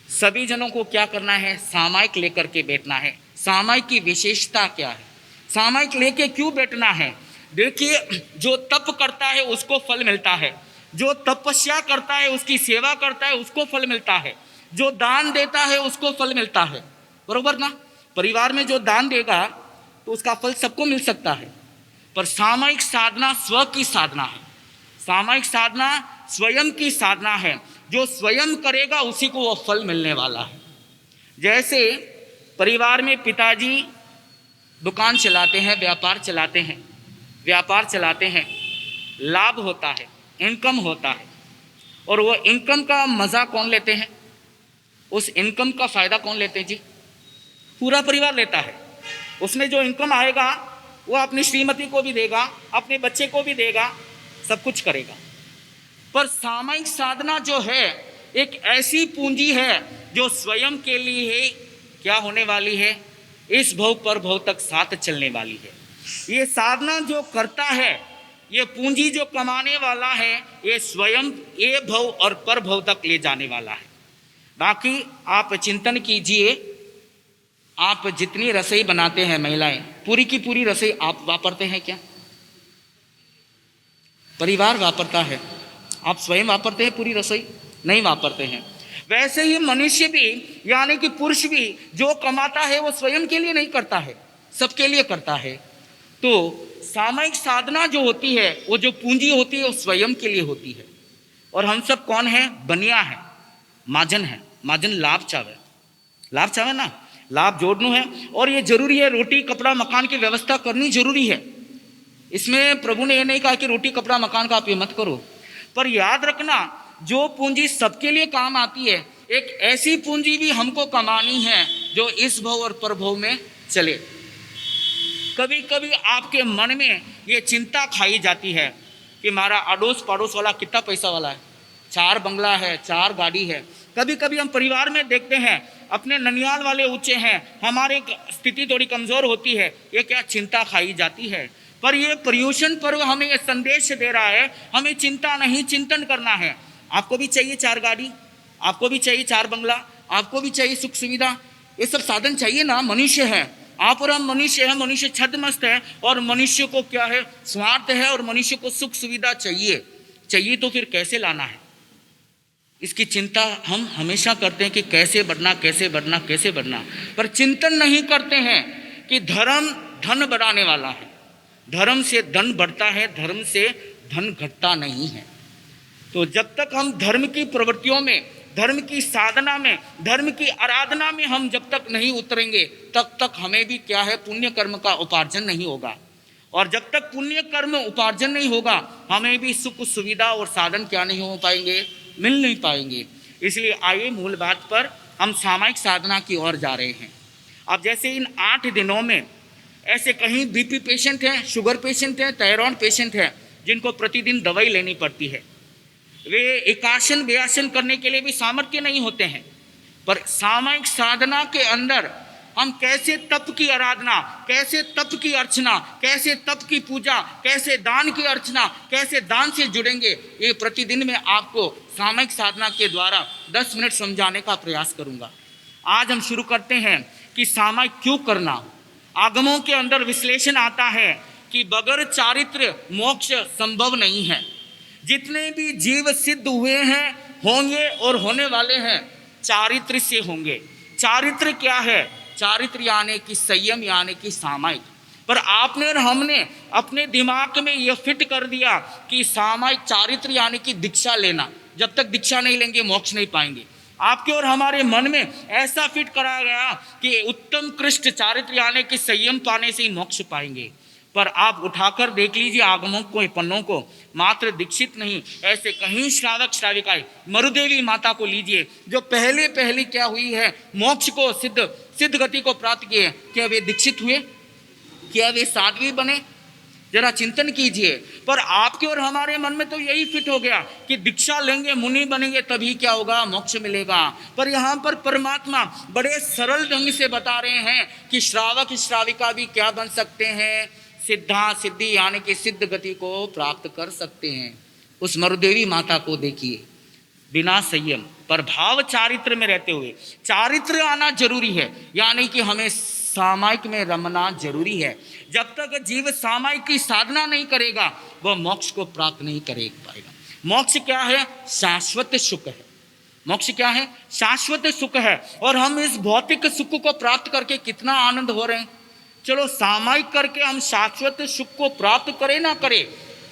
सभी जनों को क्या करना है, सामायिक लेकर के बैठना है। सामायिक की विशेषता क्या है, सामायिक लेके क्यों बैठना है। देखिए, जो तप करता है उसको फल मिलता है, जो तपस्या करता है, उसकी सेवा करता है, उसको फल मिलता है, जो दान देता है उसको फल मिलता है, बरोबर ना। परिवार में जो दान देगा तो उसका फल सबको मिल सकता है, पर सामायिक साधना स्व की साधना है। सामायिक साधना स्वयं की साधना है, जो स्वयं करेगा उसी को वह फल मिलने वाला है। जैसे परिवार में पिताजी दुकान चलाते हैं, व्यापार चलाते हैं, लाभ होता है, इनकम होता है, और वो इनकम का मज़ा कौन लेते हैं, उस इनकम का फ़ायदा कौन लेते हैं जी, पूरा परिवार लेता है। उसमें जो इनकम आएगा वो अपनी श्रीमती को भी देगा, अपने बच्चे को भी देगा, सब कुछ करेगा। पर सामायिक साधना जो है एक ऐसी पूंजी है जो स्वयं के लिए क्या होने वाली है, इस भव पर भव तक साथ चलने वाली है। ये साधना जो करता है, ये पूंजी जो कमाने वाला है, ये स्वयं ये भव और पर भव तक ले जाने वाला है। बाकी आप चिंतन कीजिए, आप जितनी रसोई बनाते हैं महिलाएं, पूरी की पूरी रसोई आप वापरते हैं क्या, परिवार वापरता है, आप स्वयं वापरते हैं पूरी रसोई, नहीं वापरते हैं। वैसे ही मनुष्य भी, यानी कि पुरुष भी जो कमाता है वो स्वयं के लिए नहीं करता है, सबके लिए करता है। तो सामायिक साधना जो होती है, वो जो पूंजी होती है वो स्वयं के लिए होती है। और हम सब कौन है, बनिया है, माजन है। माजन लाभ चावे ना, लाभ जोड़नू है। और ये जरूरी है, रोटी कपड़ा मकान की व्यवस्था करनी जरूरी है। इसमें प्रभु ने ये नहीं कहा कि रोटी कपड़ा मकान का आप ये मत करो, पर याद रखना जो पूंजी सबके लिए काम आती है, एक ऐसी पूंजी भी हमको कमानी है जो इस भव और परभव में चले। कभी कभी आपके मन में ये चिंता खाई जाती है कि हमारा अड़ोस पड़ोस वाला कितना पैसा वाला है, 4 बंगला है, 4 गाड़ी है। कभी कभी हम परिवार में देखते हैं अपने ननियाल वाले ऊंचे हैं, हमारी स्थिति थोड़ी कमज़ोर होती है, ये क्या चिंता खाई जाती है। पर ये पर्युषण पर्व हमें ये संदेश दे रहा है, हमें चिंता नहीं, चिंतन करना है। आपको भी चाहिए 4 गाड़ी, आपको भी चाहिए 4 बंगला, आपको भी चाहिए सुख सुविधा, ये सब साधन चाहिए ना। मनुष्य है, आप और हम मनुष्य है, मनुष्य छद्मस्त है और मनुष्य को क्या है, स्वार्थ है और मनुष्य को सुख सुविधा चाहिए तो फिर कैसे लाना है, इसकी चिंता हम हमेशा करते हैं कि कैसे बढ़ना, पर चिंतन नहीं करते हैं कि धर्म धन बढ़ाने वाला है। धर्म से धन बढ़ता है, धर्म से धन घटता नहीं है। तो जब तक हम धर्म की प्रवृत्तियों में, धर्म की साधना में, धर्म की आराधना में हम जब तक नहीं उतरेंगे, तब तक हमें भी क्या है, पुण्य कर्म का उपार्जन नहीं होगा। और जब तक पुण्य कर्म उपार्जन नहीं होगा, हमें भी सुख सुविधा और साधन क्या नहीं हो पाएंगे, मिल नहीं पाएंगे। इसलिए आइए मूल बात पर, हम सामायिक साधना की ओर जा रहे हैं। अब जैसे इन 8 दिनों में ऐसे कहीं बीपी पेशेंट हैं, शुगर पेशेंट हैं, थायराइड पेशेंट हैं, जिनको प्रतिदिन दवाई लेनी पड़ती है। वे एकासन व्यासन करने के लिए भी सामर्थ्य नहीं होते हैं। पर सामायिक साधना के अंदर हम कैसे तप की आराधना, कैसे तप की अर्चना, कैसे तप की पूजा, कैसे दान की अर्चना, कैसे दान से जुड़ेंगे, ये प्रतिदिन में आपको सामायिक साधना के द्वारा 10 मिनट समझाने का प्रयास करूंगा। आज हम शुरू करते हैं कि सामायिक क्यों करना। आगमों के अंदर विश्लेषण आता है कि बगैर चारित्र मोक्ष संभव नहीं है। जितने भी जीव सिद्ध हुए हैं, होंगे और होने वाले हैं, चारित्र से होंगे। चारित्र क्या है? चारित्र यानी कि संयम, यानी कि सामायिक। पर आपने और हमने अपने दिमाग में यह फिट कर दिया कि सामायिक चारित्र यानी कि दीक्षा लेना। जब तक दीक्षा नहीं लेंगे मोक्ष नहीं पाएंगे। आपके और हमारे मन में ऐसा फिट कराया गया कि उत्तम कृष्ण चारित्र यानी कि संयम पाने से ही मोक्ष पाएंगे। पर आप उठाकर देख लीजिए आगमों को, पन्नों को, मात्र दीक्षित नहीं, ऐसे कहीं श्रावक श्राविकाएं, मरुदेवी माता को लीजिए, जो पहले क्या हुई है, मोक्ष को सिद्ध गति को प्राप्त किए। क्या वे दीक्षित हुए? क्या वे साध्वी बने? जरा चिंतन कीजिए। पर आपके और हमारे मन में तो यही फिट हो गया कि दीक्षा लेंगे, मुनि बनेंगे, तभी क्या होगा, मोक्ष मिलेगा। पर यहाँ पर परमात्मा बड़े सरल ढंग से बता रहे हैं कि श्रावक श्राविका भी क्या बन सकते हैं, सिद्धा सिद्धि यानी कि सिद्ध गति को प्राप्त कर सकते हैं। उस मरुदेवी माता को देखिए, बिना संयम पर भाव चारित्र में रहते हुए, चारित्र आना जरूरी है, यानी कि हमें सामायिक में रमना जरूरी है। जब तक जीव सामायिक की साधना नहीं करेगा, वह मोक्ष को प्राप्त नहीं कर पाएगा। मोक्ष क्या है? शाश्वत सुख है। मोक्ष क्या है? शाश्वत सुख है। और हम इस भौतिक सुख को प्राप्त करके कितना आनंद हो रहे हैं। चलो सामायिक करके हम शाश्वत सुख को प्राप्त करें ना करें,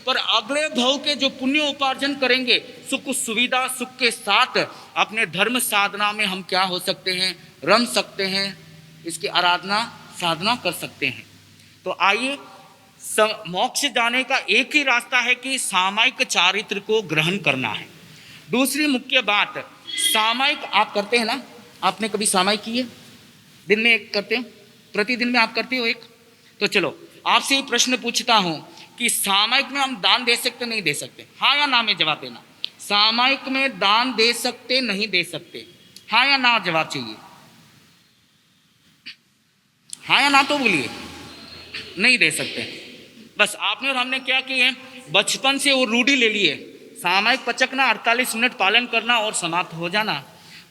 पर अगले भाव के जो पुण्य उपार्जन करेंगे, सुख सुविधा सुख के साथ अपने धर्म साधना में हम क्या हो सकते हैं, रम सकते हैं, इसकी आराधना साधना कर सकते हैं। तो आइए, मोक्ष जाने का एक ही रास्ता है कि सामायिक चारित्र को ग्रहण करना है। दूसरी मुख्य बात, सामायिक आप करते हैं ना? आपने कभी सामायिक की है? दिन में एक करते हैं, प्रतिदिन में आप करते हो एक? तो चलो आपसे ही प्रश्न पूछता हूं कि सामायिक में हम दान दे सकते नहीं दे सकते? हाँ या ना में जवाब देना। सामायिक में दान दे सकते नहीं दे सकते? हाँ या ना जवाब चाहिए। हाँ या ना तो बोलिए। नहीं दे सकते। बस आपने और हमने क्या किए, बचपन से वो रूढ़ी ले लिए, सामायिक पचकना, 48 मिनट पालन करना और समाप्त हो जाना।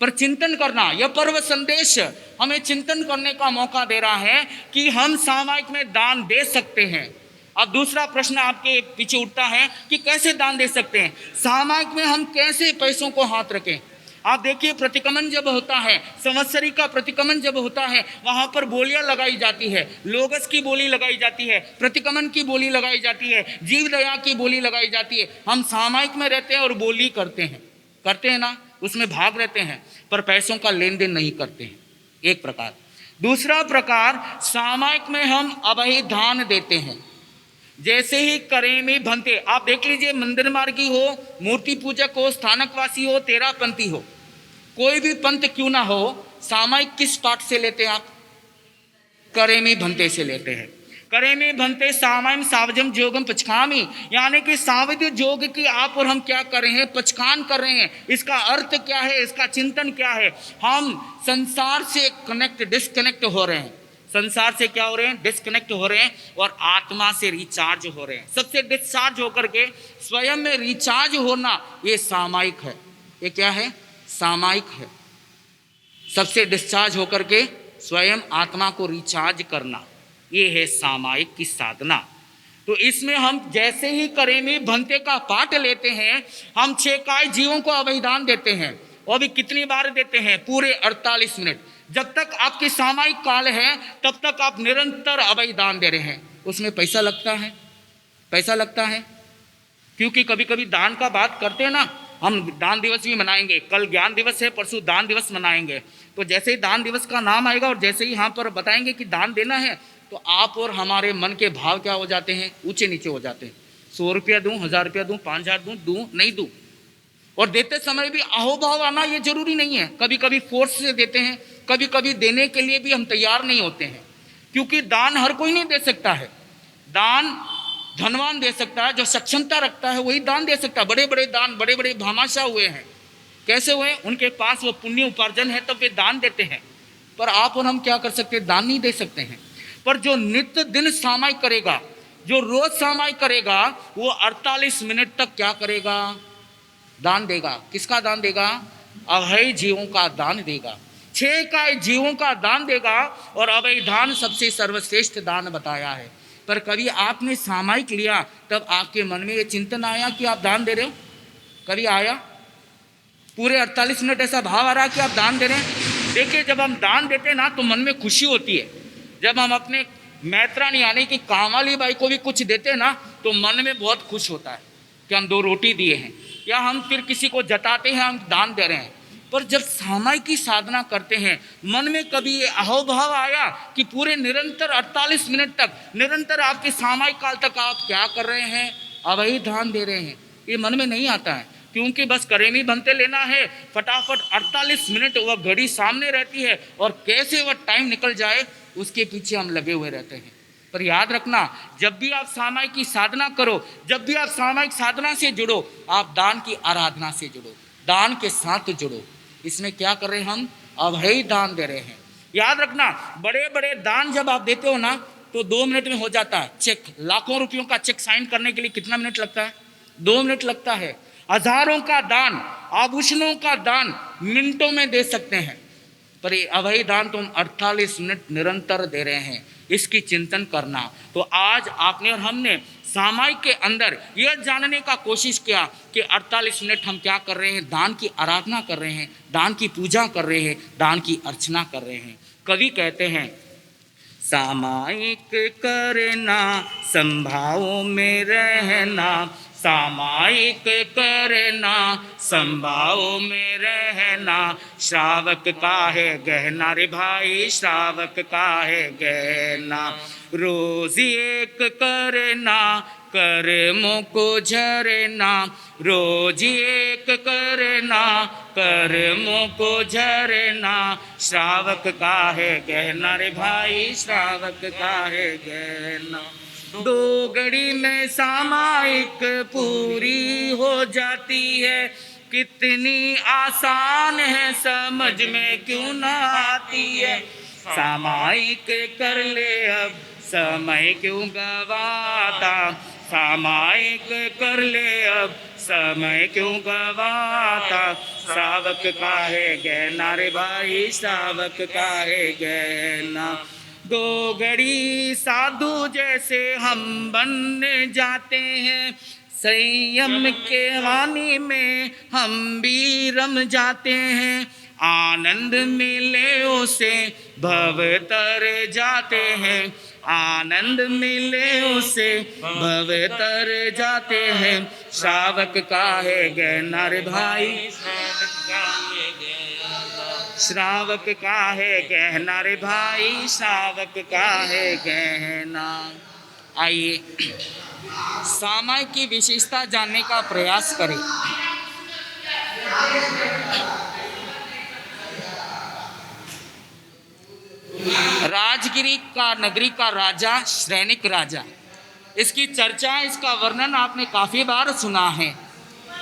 पर चिंतन करना, यह पर्व संदेश हमें चिंतन करने का मौका दे रहा है कि हम सामायिक में दान दे सकते हैं। अब दूसरा प्रश्न आपके पीछे उठता है कि कैसे दान दे सकते हैं, सामायिक में हम कैसे पैसों को हाथ रखें। आप देखिए, प्रतिक्रमण जब होता है, संवत्सरी का प्रतिक्रमण जब होता है, वहाँ पर बोलियां लगाई जाती है, लोगस की बोली लगाई जाती है, प्रतिक्रमण की बोली लगाई जाती है, जीव दया की बोली लगाई जाती है। हम सामायिक में रहते हैं और बोली करते हैं ना, उसमें भाग रहते हैं, पर पैसों का लेन देन नहीं करते हैं, एक प्रकार। दूसरा प्रकार, सामायिक में हम अभय दान देते हैं। जैसे ही करेमी भंते, आप देख लीजिए, मंदिर मार्गी हो, मूर्ति पूजक हो, स्थानकवासी हो, तेरा पंथी हो, कोई भी पंथ क्यों ना हो, सामायिक किस पाठ से लेते हैं आप? करेमी भंते से लेते हैं। करेमी भंते सामायिक सावजम जोगम पचकामी, यानी कि सावध्य जोग की आप और हम क्या कर रहे हैं, पचकान कर रहे हैं। इसका अर्थ क्या है, इसका चिंतन क्या है? हम संसार से डिस्कनेक्ट हो रहे हैं। संसार से क्या हो रहे हैं? डिस्कनेक्ट हो रहे हैं और आत्मा से रिचार्ज हो रहे हैं। सबसे डिस्चार्ज होकर के स्वयं में रिचार्ज होना, ये सामायिक है। ये क्या है? सामायिक है। सबसे डिस्चार्ज होकर के स्वयं आत्मा को रिचार्ज करना, ये है सामायिक की साधना। तो इसमें हम जैसे ही करेमी भंते का पाठ लेते हैं, हम 6 काय जीवों को अभयदान देते हैं। और भी कितनी बार देते हैं? पूरे 48 मिनट। जब तक आपकी सामायिक काल है तब तक आप निरंतर अभयदान दे रहे हैं। उसमें पैसा लगता है, पैसा लगता है, क्योंकि कभी कभी दान का बात करते हैं ना, हम दान दिवस भी मनाएंगे, कल ज्ञान दिवस है, परसों दान दिवस मनाएंगे। तो जैसे ही दान दिवस का नाम आएगा और जैसे ही यहाँ पर बताएंगे कि दान देना है, तो आप और हमारे मन के भाव क्या हो जाते हैं? ऊंचे नीचे हो जाते हैं। 100 रुपया दूँ, 1000 रुपया दूँ, 5000 दूँ, नहीं दूँ। और देते समय भी अहोभाव आना ये जरूरी नहीं है। कभी कभी फोर्स से देते हैं, कभी कभी देने के लिए भी हम तैयार नहीं होते हैं, क्योंकि दान हर कोई नहीं दे सकता है। दान धनवान दे सकता है, जो सक्षमता रखता है वही दान दे सकता है। बड़े बड़े दान, बड़े बड़े भामाशाह हुए हैं। कैसे हुए? उनके पास वो पुण्य उपार्जन है तब वे दान देते हैं। पर आप और हम क्या कर सकते हैं? दान नहीं दे सकते हैं। पर जो नित्य दिन सामायिक करेगा, जो रोज सामायिक करेगा, वो 48 मिनट तक क्या करेगा? दान देगा। किसका दान देगा? अभय जीवों का दान देगा। 6 काय जीवों का दान देगा। और अभय दान सबसे सर्वश्रेष्ठ दान बताया है। पर कभी आपने सामायिक लिया तब आपके मन में ये चिंतन आया कि आप दान दे रहे हो? कभी आया? पूरे 48 मिनट ऐसा भाव आ रहा है कि आप दान दे रहे हैं? देखिए, जब हम दान देते हैं ना तो मन में खुशी होती है। जब हम अपने मैत्रानी यानी कि कामवाली बाई को भी कुछ देते हैं ना तो मन में बहुत खुश होता है कि हम 2 रोटी दिए हैं, या हम फिर किसी को जताते हैं हम दान दे रहे हैं। पर जब सामायिक की साधना करते हैं, मन में कभी ये अहोभाव आया कि पूरे निरंतर 48 मिनट तक, निरंतर आपके सामायिक काल तक आप क्या कर रहे हैं? अवही दान दे रहे हैं। ये मन में नहीं आता है, क्योंकि बस करेमी बनते लेना है, फटाफट 48 मिनट वह घड़ी सामने रहती है और कैसे वह टाइम निकल जाए उसके पीछे हम लगे हुए रहते हैं। पर याद रखना, जब भी आप सामायिक की साधना करो, जब भी आप सामायिक साधना से जुड़ो, आप दान की आराधना से जुड़ो, दान के साथ जुड़ो। इसमें क्या कर रहे हैं? हम अभय दान दे रहे हैं। याद रखना, बड़े बड़े दान जब आप देते हो ना तो 2 मिनट में हो जाता है। चेक, लाखों रुपयों का चेक साइन करने के लिए कितना मिनट लगता है? 2 मिनट लगता है। हजारों का दान, आभूषणों का दान मिनटों में दे सकते हैं। पर ये अभय दान तुम 48 मिनट निरंतर दे रहे हैं, इसकी चिंतन करना। तो आज आपने और हमने सामायिक के अंदर यह जानने का कोशिश किया कि 48 मिनट हम क्या कर रहे हैं? दान की आराधना कर रहे हैं, दान की पूजा कर रहे हैं, दान की अर्चना कर रहे हैं। कवि कहते हैं, सामायिक करना संभाव में रहना, सामायिक करना संभाव में रहना, श्रावक का है गहना रे भाई, श्रावक का है गहना। रोज एक करना कर्मों को झरना, रोज एक करना कर्मों को झरना, श्रावक का है गहना रे भाई, श्रावक का है गहना। 2 घड़ी में सामायिक पूरी हो जाती है, कितनी आसान है समझ में क्यों ना आती है। सामायिक कर ले अब समय क्यों गवाता, सामायिक कर ले अब समय क्यों गवाता, श्रावक का है गहना रे भाई, श्रावक का है गहना। 2 घड़ी साधु जैसे हम बन जाते हैं, संयम के वाणी में हम भी रम जाते हैं, आनंद मिले उसे भव तर जाते हैं, आनंद मिले उसे भव तर जाते हैं, श्रावक का है गहना रे भाई, श्रावक का है गहना रे भाई, श्रावक का है गहना। आइए सामायिक की विशेषता जानने का प्रयास करें। राजगिरी का नगरी का राजा श्रैणिक राजा, इसकी चर्चा, इसका वर्णन आपने काफी बार सुना है।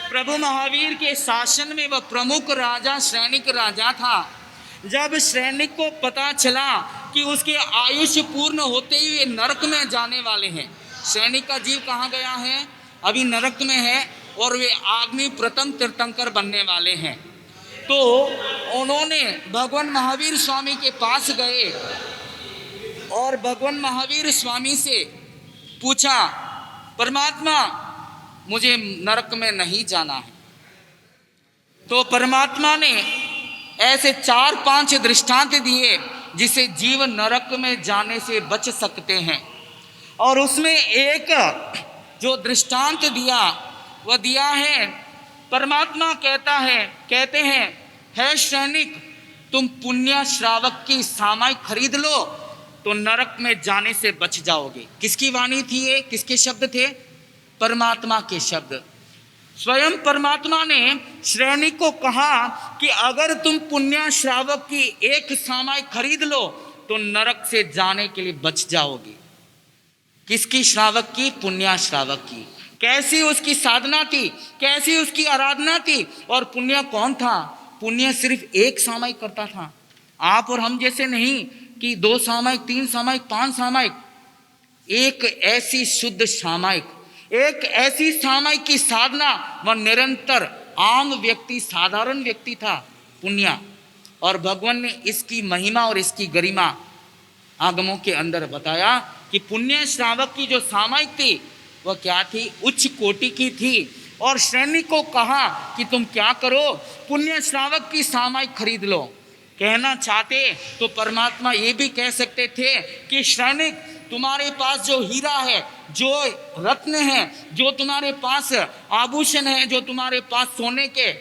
प्रभु महावीर के शासन में वह प्रमुख राजा श्रैणिक राजा था। जब श्रैणिक को पता चला कि उसके आयुष्य पूर्ण होते ही वे नरक में जाने वाले हैं, श्रैणिक का जीव कहाँ गया है? अभी नरक में है, और वे आग्नि प्रथम तीर्थंकर बनने वाले हैं। तो उन्होंने भगवान महावीर स्वामी के पास गए और भगवान महावीर स्वामी से पूछा, परमात्मा मुझे नरक में नहीं जाना है। तो परमात्मा ने ऐसे 4-5 दृष्टांत दिए जिसे जीव नरक में जाने से बच सकते हैं। और उसमें एक जो दृष्टांत दिया वह दिया है, परमात्मा कहते हैं, हे सैनिक, तुम पुण्य श्रावक की सामाई खरीद लो तो नरक में जाने से बच जाओगे। किसकी वाणी थी ये? किसके शब्द थे? परमात्मा के शब्द। स्वयं परमात्मा ने सैनिक को कहा कि अगर तुम पुण्य श्रावक की एक सामाई खरीद लो तो नरक से जाने के लिए बच जाओगे। किसकी श्रावक की? पुण्य श्रावक की। कैसी उसकी साधना थी, कैसी उसकी आराधना थी। और पुण्य कौन था? पुण्य सिर्फ एक सामायिक करता था। आप और हम जैसे नहीं कि 2 सामायिक, 3 सामायिक, 5 सामायिक। एक ऐसी शुद्ध सामायिक, एक ऐसी सामायिक की साधना वह निरंतर आम व्यक्ति, साधारण व्यक्ति था पुण्य। और भगवान ने इसकी महिमा और इसकी गरिमा आगमों के अंदर बताया कि पुण्य श्रावक की जो सामायिक थी वह क्या थी? उच्च कोटि की थी। और सैनिक को कहा कि तुम क्या करो, पुण्य श्रावक की सामायिक खरीद लो। कहना चाहते तो परमात्मा ये भी कह सकते थे कि सैनिक, तुम्हारे पास जो हीरा है, जो रत्न है, जो तुम्हारे पास आभूषण है, जो तुम्हारे पास सोने के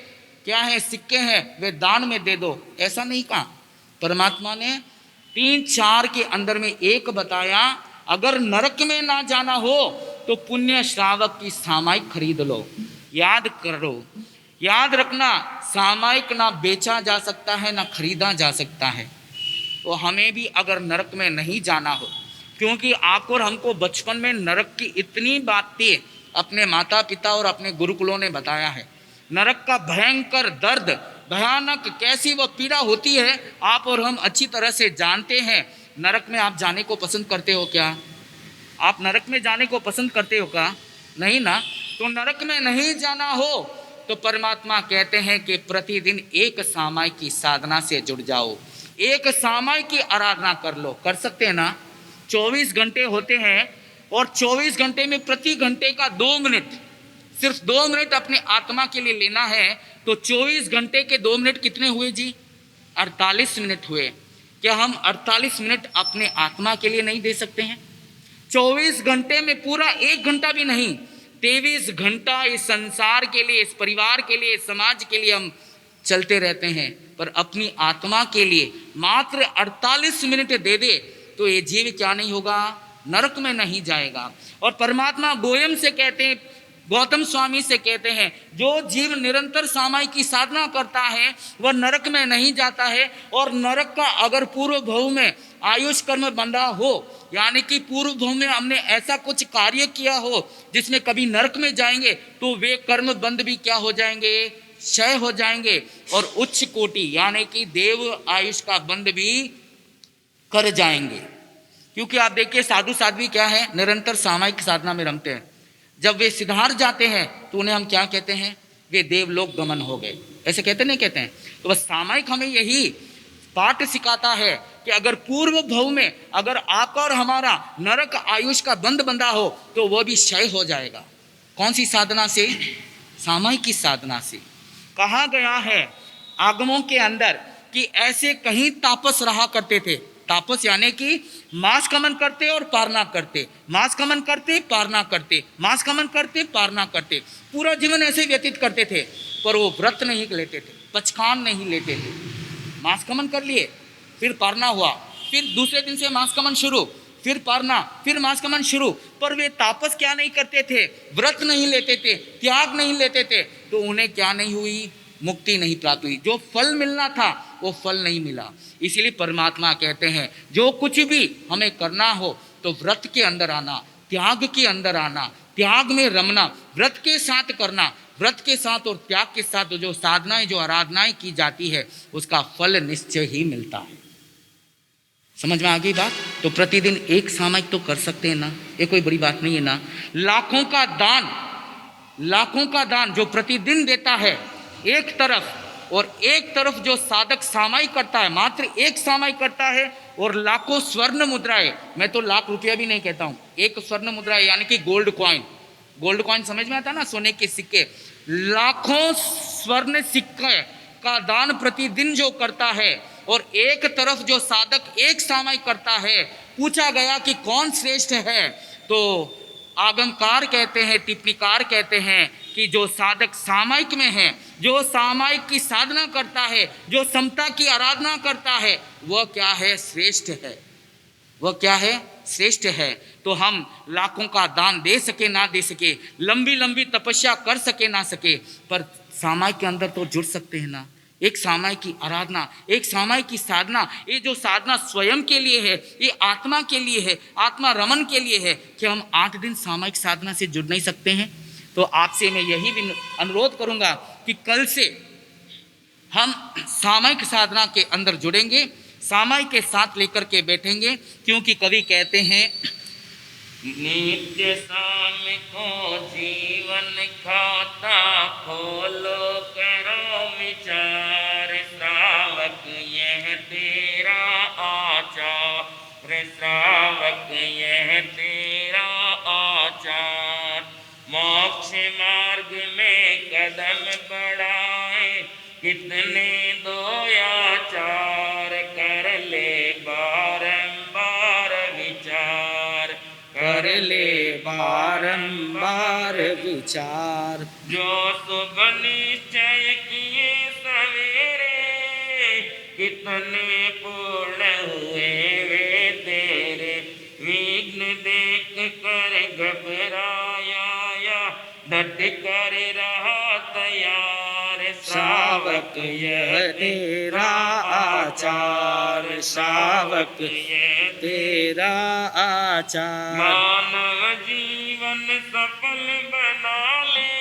क्या है, सिक्के हैं, वे दान में दे दो। ऐसा नहीं कहा। परमात्मा ने 3-4 के अंदर में एक बताया, अगर नरक में ना जाना हो तो पुण्य श्रावक की सामायिक खरीद लो। याद करो, याद रखना, सामायिक ना बेचा जा सकता है ना खरीदा जा सकता है। तो हमें भी अगर नरक में नहीं जाना हो, क्योंकि आपको और हमको बचपन में नरक की इतनी बातें अपने माता पिता और अपने गुरुकुलों ने बताया है। नरक का भयंकर दर्द, भयानक कैसी वह पीड़ा होती है, आप और हम अच्छी तरह से जानते हैं। नरक में आप जाने को पसंद करते हो क्या? आप नरक में जाने को पसंद करते हो क्या? नहीं ना। तो नरक में नहीं जाना हो तो परमात्मा कहते हैं कि प्रतिदिन एक सामायिक की साधना से जुड़ जाओ, एक सामायिक की आराधना कर लो। कर सकते हैं ना? 24 घंटे होते हैं और 24 घंटे में प्रति घंटे का 2 मिनट, सिर्फ 2 मिनट अपने आत्मा के लिए लेना है। तो 24 घंटे के 2 मिनट कितने हुए जी? 48 मिनट हुए। क्या हम 48 मिनट अपने आत्मा के लिए नहीं दे सकते हैं? 24 घंटे में पूरा 1 घंटा भी नहीं, 23 घंटा इस संसार के लिए, इस परिवार के लिए, इस समाज के लिए हम चलते रहते हैं, पर अपनी आत्मा के लिए मात्र 48 मिनट दे दे तो ये जीव क्या नहीं होगा? नरक में नहीं जाएगा। और परमात्मा गोयम से कहते हैं, गौतम स्वामी से कहते हैं, जो जीव निरंतर सामायिक की साधना करता है वह नरक में नहीं जाता है। और नरक का अगर पूर्व भव में आयुष कर्म बंधा हो, यानी कि पूर्व भव में हमने ऐसा कुछ कार्य किया हो जिसमें कभी नरक में जाएंगे, तो वे कर्म बंध भी क्या हो जाएंगे? क्षय हो जाएंगे। और उच्च कोटि यानी कि देव आयुष का बंध भी कर जाएंगे। क्योंकि आप देखिए, साधु साध्वी क्या है? निरंतर सामायिक साधना में रमते हैं। जब वे सिद्धार्थ जाते हैं तो उन्हें हम क्या कहते हैं? वे देवलोक गमन हो गए, ऐसे कहते नहीं कहते हैं? तो बस सामायिक हमें यही पाठ सिखाता है कि अगर पूर्व भव में अगर आपका और हमारा नरक आयुष का बंध बंधा हो तो वह भी क्षय हो जाएगा। कौन सी साधना से? सामायिक की साधना से। कहा गया है आगमों के अंदर कि ऐसे कहीं तापस रहा करते थे। तापस यानी कि मास कमन करते और पारना करते, मास कमन करते, पारना करते, मास कमन करते, पारना करते, पूरा जीवन ऐसे व्यतीत करते थे। पर वो व्रत नहीं लेते थे, पचखान नहीं लेते थे। मास कमन कर लिए, फिर पारना हुआ, फिर दूसरे दिन से मास कमन शुरू, फिर पारना, फिर मास कमन शुरू। पर वे तापस क्या नहीं करते थे? व्रत नहीं लेते थे, त्याग नहीं लेते थे। तो उन्हें क्या नहीं हुई? मुक्ति नहीं प्राप्त हुई। जो फल मिलना था वो फल नहीं मिला। इसीलिए परमात्मा कहते हैं, जो कुछ भी हमें करना हो तो व्रत के अंदर आना, त्याग के अंदर आना, त्याग में रमना, व्रत के साथ करना। व्रत के साथ और त्याग के साथ जो साधनाएं, जो आराधनाएं की जाती है उसका फल निश्चय ही मिलता है। समझ में आ गई बात? तो प्रतिदिन एक सामायिक तो कर सकते हैं ना, ये कोई बड़ी बात नहीं है ना। लाखों का दान, लाखों का दान जो प्रतिदिन देता है, एक तरफ और एक तरफ जो साधक सामायिक करता है, मात्र एक सामायिक करता है, और लाखों स्वर्ण मुद्राएं, मैं तो लाख रुपया भी नहीं कहता हूँ, एक स्वर्ण मुद्रा यानी कि गोल्ड कॉइन, गोल्ड कॉइन समझ में आता ना, सोने के सिक्के, लाखों स्वर्ण सिक्के का दान प्रतिदिन जो करता है, और एक तरफ जो साधक एक सामायिक करता है, पूछा गया कि कौन श्रेष्ठ है, तो आगमकार कहते हैं, टिप्पणीकार कहते हैं कि जो साधक सामायिक में है, जो सामायिक की साधना करता है, जो समता की आराधना करता है, वह क्या है, श्रेष्ठ है, वह क्या है, श्रेष्ठ है। तो हम लाखों का दान दे सके ना दे सके, लंबी लंबी तपस्या कर सके ना सके, पर सामायिक के अंदर तो जुड़ सकते हैं ना। एक सामायिक की आराधना, एक सामायिक की साधना, ये जो साधना स्वयं के लिए है, ये आत्मा के लिए है, आत्मा रमन के लिए है, कि हम 8 दिन सामायिक साधना से जुड़ नहीं सकते हैं। तो आपसे मैं यही भी अनुरोध करूंगा कि कल से हम सामायिक साधना के अंदर जुड़ेंगे, सामायिक के साथ लेकर के बैठेंगे, क्योंकि कवि कहते हैं नित्य शाम को जीवन खाता खोलो करो विचार, श्रावक यह तेरा आचार, श्रावक यह तेरा आचार। मोक्ष मार्ग में कदम बढ़ाए, कितने दो आचार, कर ले बारंबार विचार, कर ले बारंबार विचार। जो शुभ निश्चय किए सवेरे, कितने पूर्ण हुए वे तेरे, विघ्न देख कर घबराया या डट कर रहा तैयार, श्रावक यह तेरा आचार, श्रावक यह तेरा आचार। मानव जीवन सफल बना ले,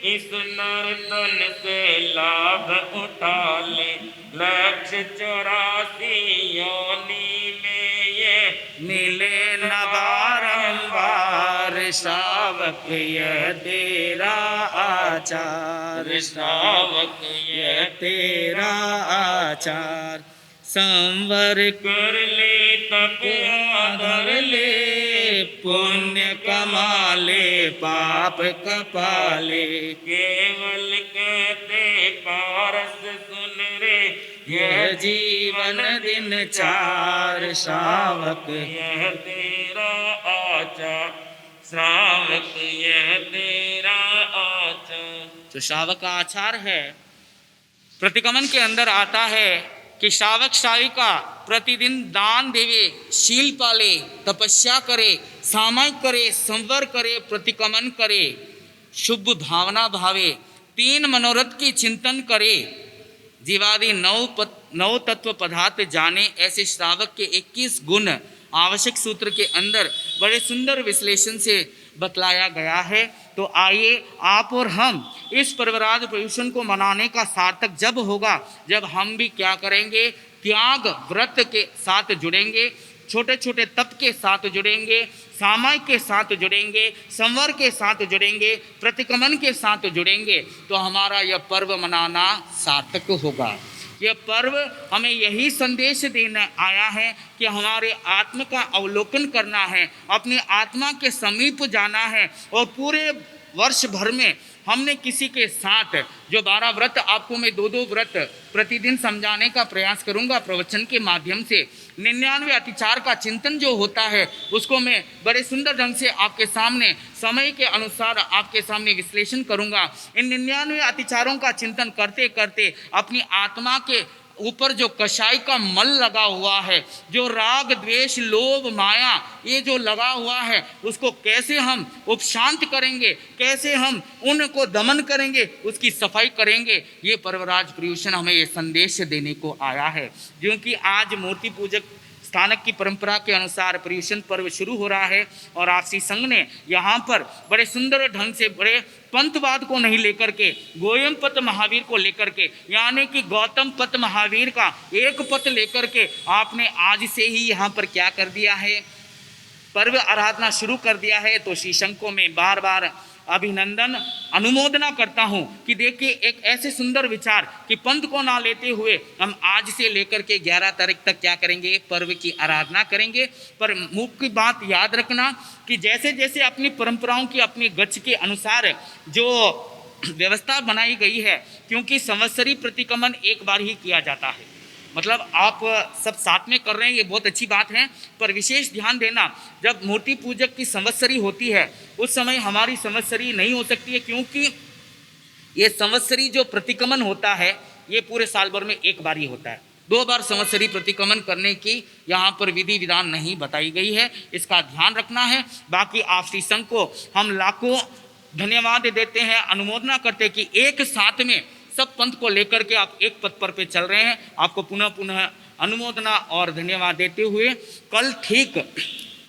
इस नर्तन से लाभ उठा ले, लक्ष्य 84 योनि में ये मिले न बारंबार, श्रावक यह तेरा आचार, श्रावक यह तेरा आचार। संवर कर ले तप धर ले, पुण्य कमा ले, पाप कपाले। केवल कहते पारस सुन रे, यह जीवन दिन चार, श्रावक यह तेरा आचार, श्रावक यह तेरा आचार। जो श्रावक का आचार है, प्रतिक्रमण के अंदर आता है कि श्रावक श्राविका प्रतिदिन दान देवे, शील पाले, तपस्या करे, सामायिक करे, संवर करे, प्रतिक्रमण करे, शुभ भावना भावे, 3 मनोरथ की चिंतन करे, जीवादि 9 तत्व पदार्थ जाने। ऐसे श्रावक के 21 गुण आवश्यक सूत्र के अंदर बड़े सुंदर विश्लेषण से बतलाया गया है। तो आइए आप और हम इस पर्वराज प्रयुषण को मनाने का सार्थक जब होगा, जब हम भी क्या करेंगे, त्याग व्रत के साथ जुड़ेंगे, छोटे छोटे तप के साथ जुड़ेंगे, सामायिक के साथ जुड़ेंगे, संवर के साथ जुड़ेंगे, प्रतिक्रमण के साथ जुड़ेंगे, तो हमारा यह पर्व मनाना सार्थक होगा। यह पर्व हमें यही संदेश देने आया है कि हमारे आत्मा का अवलोकन करना है, अपनी आत्मा के समीप जाना है, और पूरे वर्ष भर में हमने किसी के साथ जो 12 व्रत आपको मैं 2-2 व्रत प्रतिदिन समझाने का प्रयास करूंगा प्रवचन के माध्यम से, 99 अतिचार का चिंतन जो होता है उसको मैं बड़े सुंदर ढंग से आपके सामने समय के अनुसार आपके सामने विश्लेषण करूंगा। इन 99 अतिचारों का चिंतन करते करते अपनी आत्मा के ऊपर जो कषाय का मल लगा हुआ है, जो राग द्वेष लोभ माया ये जो लगा हुआ है, उसको कैसे हम उपशांत करेंगे, कैसे हम उनको दमन करेंगे, उसकी सफाई करेंगे, ये पर्वराज प्रयुषण हमें ये संदेश देने को आया है। क्योंकि आज मूर्ति पूजक स्थानक की परंपरा के अनुसार प्रयुषण पर्व शुरू हो रहा है, और आपसी संघ ने यहाँ पर बड़े सुंदर ढंग से बड़े पंथवाद को नहीं लेकर के गोयम पत महावीर को लेकर के, यानी कि गौतम पत महावीर का एक पत लेकर के आपने आज से ही यहाँ पर क्या कर दिया है, पर्व आराधना शुरू कर दिया है। तो शीशंकों में बार बार अभिनंदन अनुमोदना करता हूँ कि देखिए एक ऐसे सुंदर विचार कि पंथ को ना लेते हुए हम आज से लेकर के 11 तारीख तक क्या करेंगे, पर्व की आराधना करेंगे। पर मुख्य बात याद रखना कि जैसे जैसे अपनी परंपराओं की अपनी गच्छ के अनुसार जो व्यवस्था बनाई गई है, क्योंकि संवत्सरी प्रतिक्रमण एक बार ही किया जाता है, मतलब आप सब साथ में कर रहे हैं, ये बहुत अच्छी बात है। पर विशेष ध्यान देना, जब मूर्ति पूजक की संवत्सरी होती है उस समय हमारी संवत्सरी नहीं हो सकती है, क्योंकि ये संवत्सरी जो प्रतिक्रमण होता है ये पूरे साल भर में एक बार ही होता है। 2 बार संवत्सरी प्रतिक्रमण करने की यहाँ पर विधि विधान नहीं बताई गई है, इसका ध्यान रखना है। बाकी आपसी संघ को हम लाखों धन्यवाद देते हैं, अनुमोदना करते हैं कि एक साथ में सब पंथ को लेकर के आप एक पथ पर चल रहे हैं। आपको पुनः पुनः अनुमोदना और धन्यवाद देते हुए कल ठीक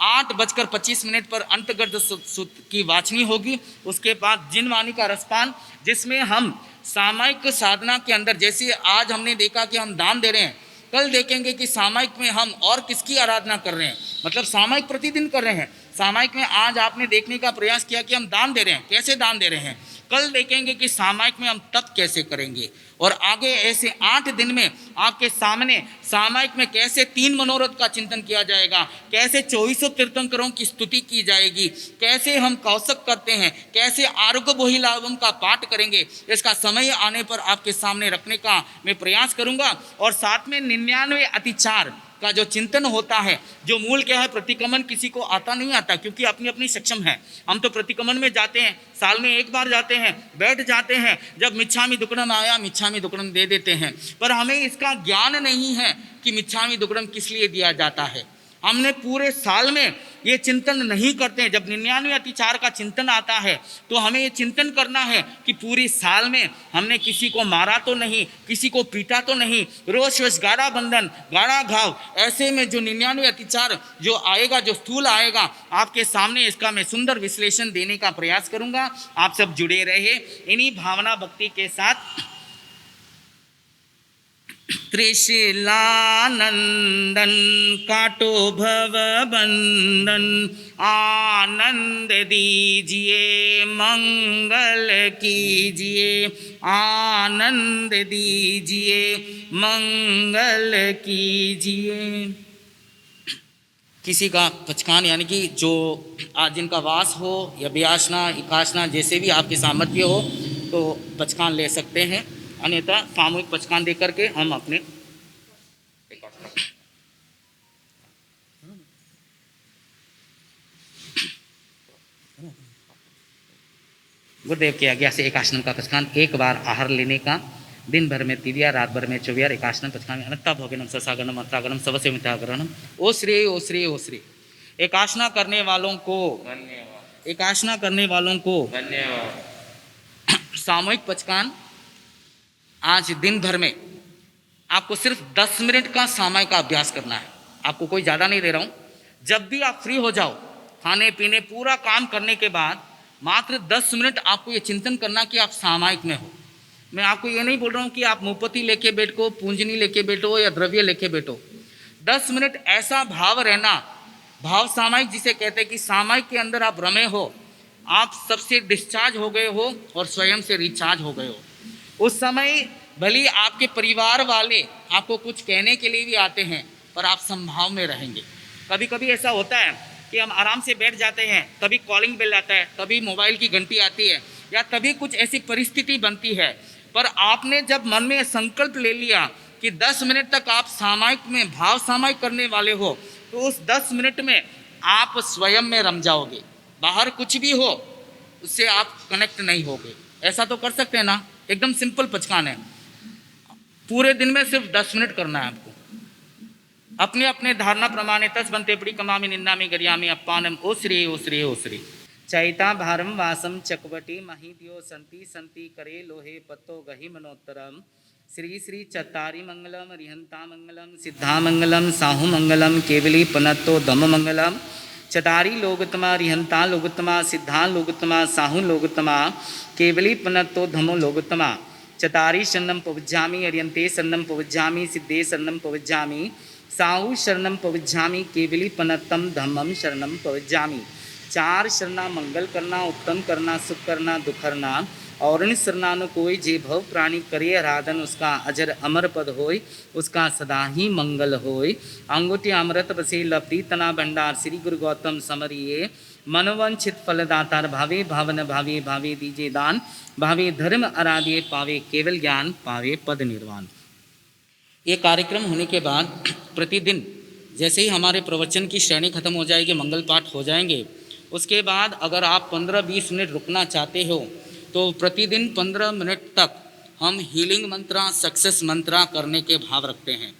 8:25 पर अंतर्गत सूत्र की वाचनी होगी। उसके बाद जिनवाणी का रसपान, जिसमें हम सामायिक साधना के अंदर, जैसे आज हमने देखा कि हम दान दे रहे हैं, कल देखेंगे कि सामायिक में हम और किसकी आराधना कर रहे हैं, मतलब सामायिक प्रतिदिन कर रहे हैं। सामायिक में आज आपने देखने का प्रयास किया कि हम दान दे रहे हैं, कैसे दान दे रहे हैं। कल देखेंगे कि सामायिक में हम तप कैसे करेंगे, और आगे ऐसे 8 दिन में आपके सामने सामायिक में कैसे 3 मनोरथ का चिंतन किया जाएगा, कैसे 2400 तीर्थंकरों की स्तुति की जाएगी, कैसे हम कौशक करते हैं, कैसे आरोग्य बोहिलाभम का पाठ करेंगे, इसका समय आने पर आपके सामने रखने का मैं प्रयास करूंगा। और साथ में 99 अतिचार का जो चिंतन होता है, जो मूल क्या है, प्रतिक्रमण किसी को आता नहीं आता, क्योंकि अपनी अपनी सक्षम है। हम तो प्रतिक्रमण में जाते हैं, साल में एक बार जाते हैं, बैठ जाते हैं, जब मिच्छामि दुक्कडम आया मिच्छामि दुक्कडम दे देते हैं। पर हमें इसका ज्ञान नहीं है कि मिच्छामि दुक्कडम किस लिए दिया जाता है। हमने पूरे साल में ये चिंतन नहीं करते हैं। जब 99 अतिचार का चिंतन आता है तो हमें ये चिंतन करना है कि पूरी साल में हमने किसी को मारा तो नहीं, किसी को पीटा तो नहीं, रोष वश गाढ़ा बंधन गाढ़ा घाव, ऐसे में जो 99 अतिचार जो आएगा, जो स्थूल आएगा आपके सामने, इसका मैं सुंदर विश्लेषण देने का प्रयास करूंगा। आप सब जुड़े रहे इन्हीं भावना भक्ति के साथ। त्रिशिलानंदन काटो भव बंधन, आनंद दीजिए मंगल कीजिए, आनंद दीजिए मंगल कीजिए। किसी का पचकान यानी कि जो आज जिनका वास हो या व्यासना एकासना जैसे भी आपके सामर्थ्य हो तो पचकान ले सकते हैं, अन्यथा सामूहिक पचकान दे करके हम अपने गुरुदेव की आज्ञा से एकाशनम का पचकान एक बार आहार लेने का, दिन भर में तिविया, रात भर में चौबिया, एकाशनम पचकान अनंता भोगनम ससागनम अत्रागनम सबसे मितागरणम। ओ श्री ओ श्री ओ श्री। एकाशना करने वालों को धन्यवाद, एकाशना करने वालों को धन्यवाद। सामूहिक पचकान आज दिन भर में आपको सिर्फ 10 मिनट का सामायिक का अभ्यास करना है। आपको कोई ज़्यादा नहीं दे रहा हूँ। जब भी आप फ्री हो जाओ, खाने पीने पूरा काम करने के बाद मात्र 10 मिनट आपको ये चिंतन करना कि आप सामायिक में हो। मैं आपको ये नहीं बोल रहा हूँ कि आप मुपति लेके बैठो, पूंजनी लेके बैठो या द्रव्य लेके बैठो। 10 मिनट ऐसा भाव रहना, भाव सामायिक जिसे कहते हैं कि सामायिक के अंदर आप रमे हो, आप सबसे डिस्चार्ज हो गए हो और स्वयं से रिचार्ज हो गए हो। उस समय भले आपके परिवार वाले आपको कुछ कहने के लिए भी आते हैं, पर आप संभाव में रहेंगे। कभी कभी ऐसा होता है कि हम आराम से बैठ जाते हैं, कभी कॉलिंग बेल आता है, कभी मोबाइल की घंटी आती है, या तभी कुछ ऐसी परिस्थिति बनती है। पर आपने जब मन में संकल्प ले लिया कि 10 मिनट तक आप सामायिक में भाव सामायिक करने वाले हो, तो उस 10 मिनट में आप स्वयं में रम जाओगे। बाहर कुछ भी हो उससे आप कनेक्ट नहीं होगे। ऐसा तो कर सकते हैं ना। एकदम सिंपल पचकान है, पूरे दिन में सिर्फ 10 मिनट करना है आपको। अपने अपने धारणा प्रमाणे तस बनते पड़ी कमामी निन्नामी गरियामी अपानम ओ श्री ओ श्री ओ श्री। चैता भारम वासम चकवटी महिद्यो संति संति करे लोहे पत्तो गहि मनोत्तरम। श्री श्री चत्तारी मंगलम रिहंता मंगलम सिद्धा मंगलम साहु मंगलम केवली पनत्तो धम मंगलम। चतारी लोगतमा रिहंता लोगतमा सिद्धा लोगतमा साहु लोगतमा केवली पनत्तो धमो लोगतमा। चतारी शरणम पवज्जामि अर्यन्ते शरणम पवज्जामि सिद्धे शरणम पवज्जामि साहु शरणम पवज्जामि केवली पनत्तम धम्मम शरणम पवज्जामि। चार शरणा मंगल करना, उत्तम करना, सुख करना, दुख करना, और इन शरणानु कोई जे भव प्राणी करे आराधन, उसका अजर अमर पद होय, उसका सदा ही मंगल होय। अंगूठी अमृत बसे लपटी तना भंडार, श्री गुरु गौतम समरिये मनोवंचित फलदातार, भावे भावन भावे भावे दीजे दान, भावे धर्म आराध्य पावे केवल ज्ञान, पावे पद निर्वाण। ये कार्यक्रम होने के बाद प्रतिदिन जैसे ही हमारे प्रवचन की श्रेणी खत्म हो जाएगी, मंगल पाठ हो जाएंगे, उसके बाद अगर आप 15-20 मिनट रुकना चाहते हो तो प्रतिदिन 15 मिनट तक हम हीलिंग मंत्रा, सक्सेस मंत्रा करने के भाव रखते हैं।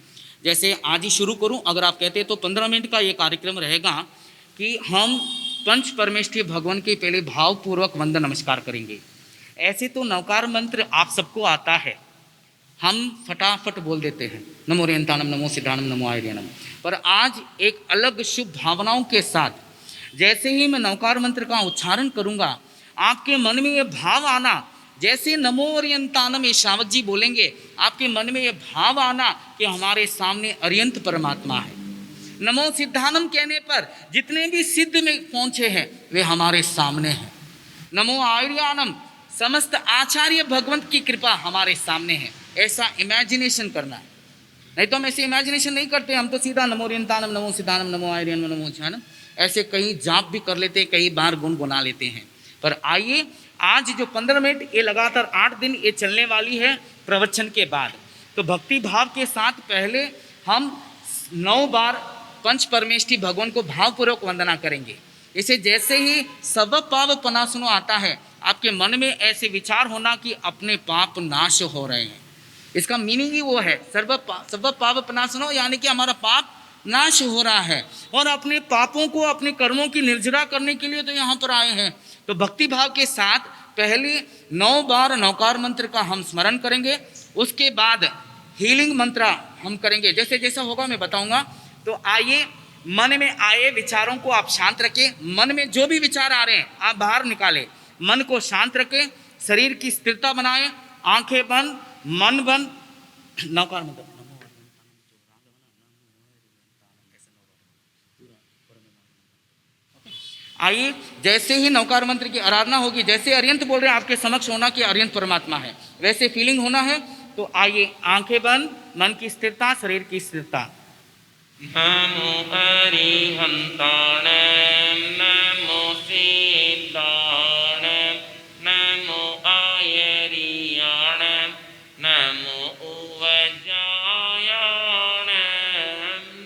जैसे आज ही शुरू करूं, अगर आप कहते हैं तो 15 मिनट का ये कार्यक्रम रहेगा कि हम पंच परमेष्ठी भगवान के पहले भावपूर्वक वंदन नमस्कार करेंगे। ऐसे तो नवकार मंत्र आप सबको आता है, हम फटाफट बोल देते हैं, नमो ओरियंतानम, नमो सिद्धानम, नमो आयर्यनम। पर आज एक अलग शुभ भावनाओं के साथ जैसे ही मैं नवकार मंत्र का उच्चारण करूंगा, आपके मन में ये भाव आना, जैसे नमो ओरियंतानम ये श्रावक जी बोलेंगे, आपके मन में ये भाव आना कि हमारे सामने अरियंत परमात्मा है। नमो सिद्धानम कहने पर जितने भी सिद्ध में पहुंचे हैं वे हमारे सामने हैं। नमो आयर्यानम, समस्त आचार्य भगवंत की कृपा हमारे सामने है। ऐसा इमेजिनेशन करना है, नहीं तो हम ऐसे इमेजिनेशन नहीं करते, हम तो सीधा नमो ओरियंतानम, नमो सिद्धानम, नमो आयर्यानम, नमो ध्यानम ऐसे कई जाप भी कर लेते हैं, कई बार गुनगुना लेते हैं। पर आइए, आज जो 15 मिनट ये लगातार 8 दिन ये चलने वाली है प्रवचन के बाद, तो भक्ति भाव के साथ पहले हम 9 बार पंच परमेष्ठी भगवान को भावपूर्वक वंदना करेंगे। इसे जैसे ही सब पाप पनासनो आता है, आपके मन में ऐसे विचार होना कि अपने पाप नाश हो रहे हैं। इसका मीनिंग ही वो है, सर्व पाप पनासनो, यानी कि हमारा पाप नाश हो रहा है और अपने पापों को, अपने कर्मों की निर्जरा करने के लिए तो यहाँ पर आए हैं। तो भक्ति भाव के साथ पहले 9 बार नवकार मंत्र का हम स्मरण करेंगे, उसके बाद हीलिंग मंत्र हम करेंगे। जैसे जैसा होगा मैं बताऊंगा। तो आइए, मन में आए विचारों को आप शांत रखें, मन में जो भी विचार आ रहे हैं आप बाहर निकालें, मन को शांत रखें, शरीर की स्थिरता बनाएं, आंखें बंद, मन बंद, नवकार मंत्र। आइए, जैसे ही नवकार मंत्र की आराधना होगी, जैसे अरियंत बोल रहे हैं आपके समक्ष होना कि अरियंत परमात्मा है, वैसे फीलिंग होना है। तो आइए, आंखें बंद, मन की स्थिरता, शरीर की स्थिरता। नमो अरिहंताण, नमो सिद्धाण, नमो आयर्याण, नमो उवजायाण,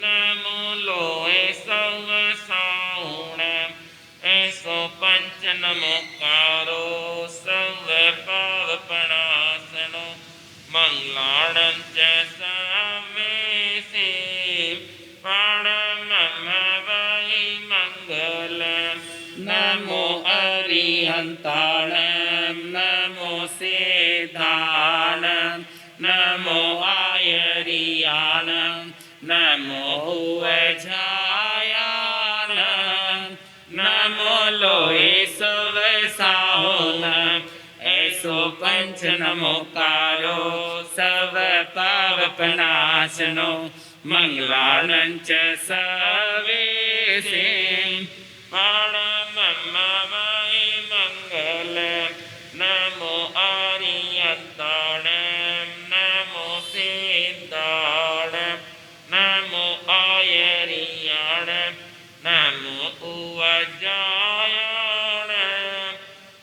नमो लोए सवसाउण, ऐसो पंच नमोकारो सर्व पावपणासनो, मंगलाणं च समेसे पाणममवै मंगलम्। नमो अरिहन्ताणं, नमो सिद्धाणं, नमो आयर्याणं, नमो उवजायाणं, नमो लोए सवसाहुनं, ऐसो पंच नमोकारो सर्व पावपनाशनो, मंगलाणं च सवेसे पाणममवै मंगलम्। नमो अरिहन्ताणं, नमो सिद्धाणं, नमो आयर्याणं, नमो उवजायाणं,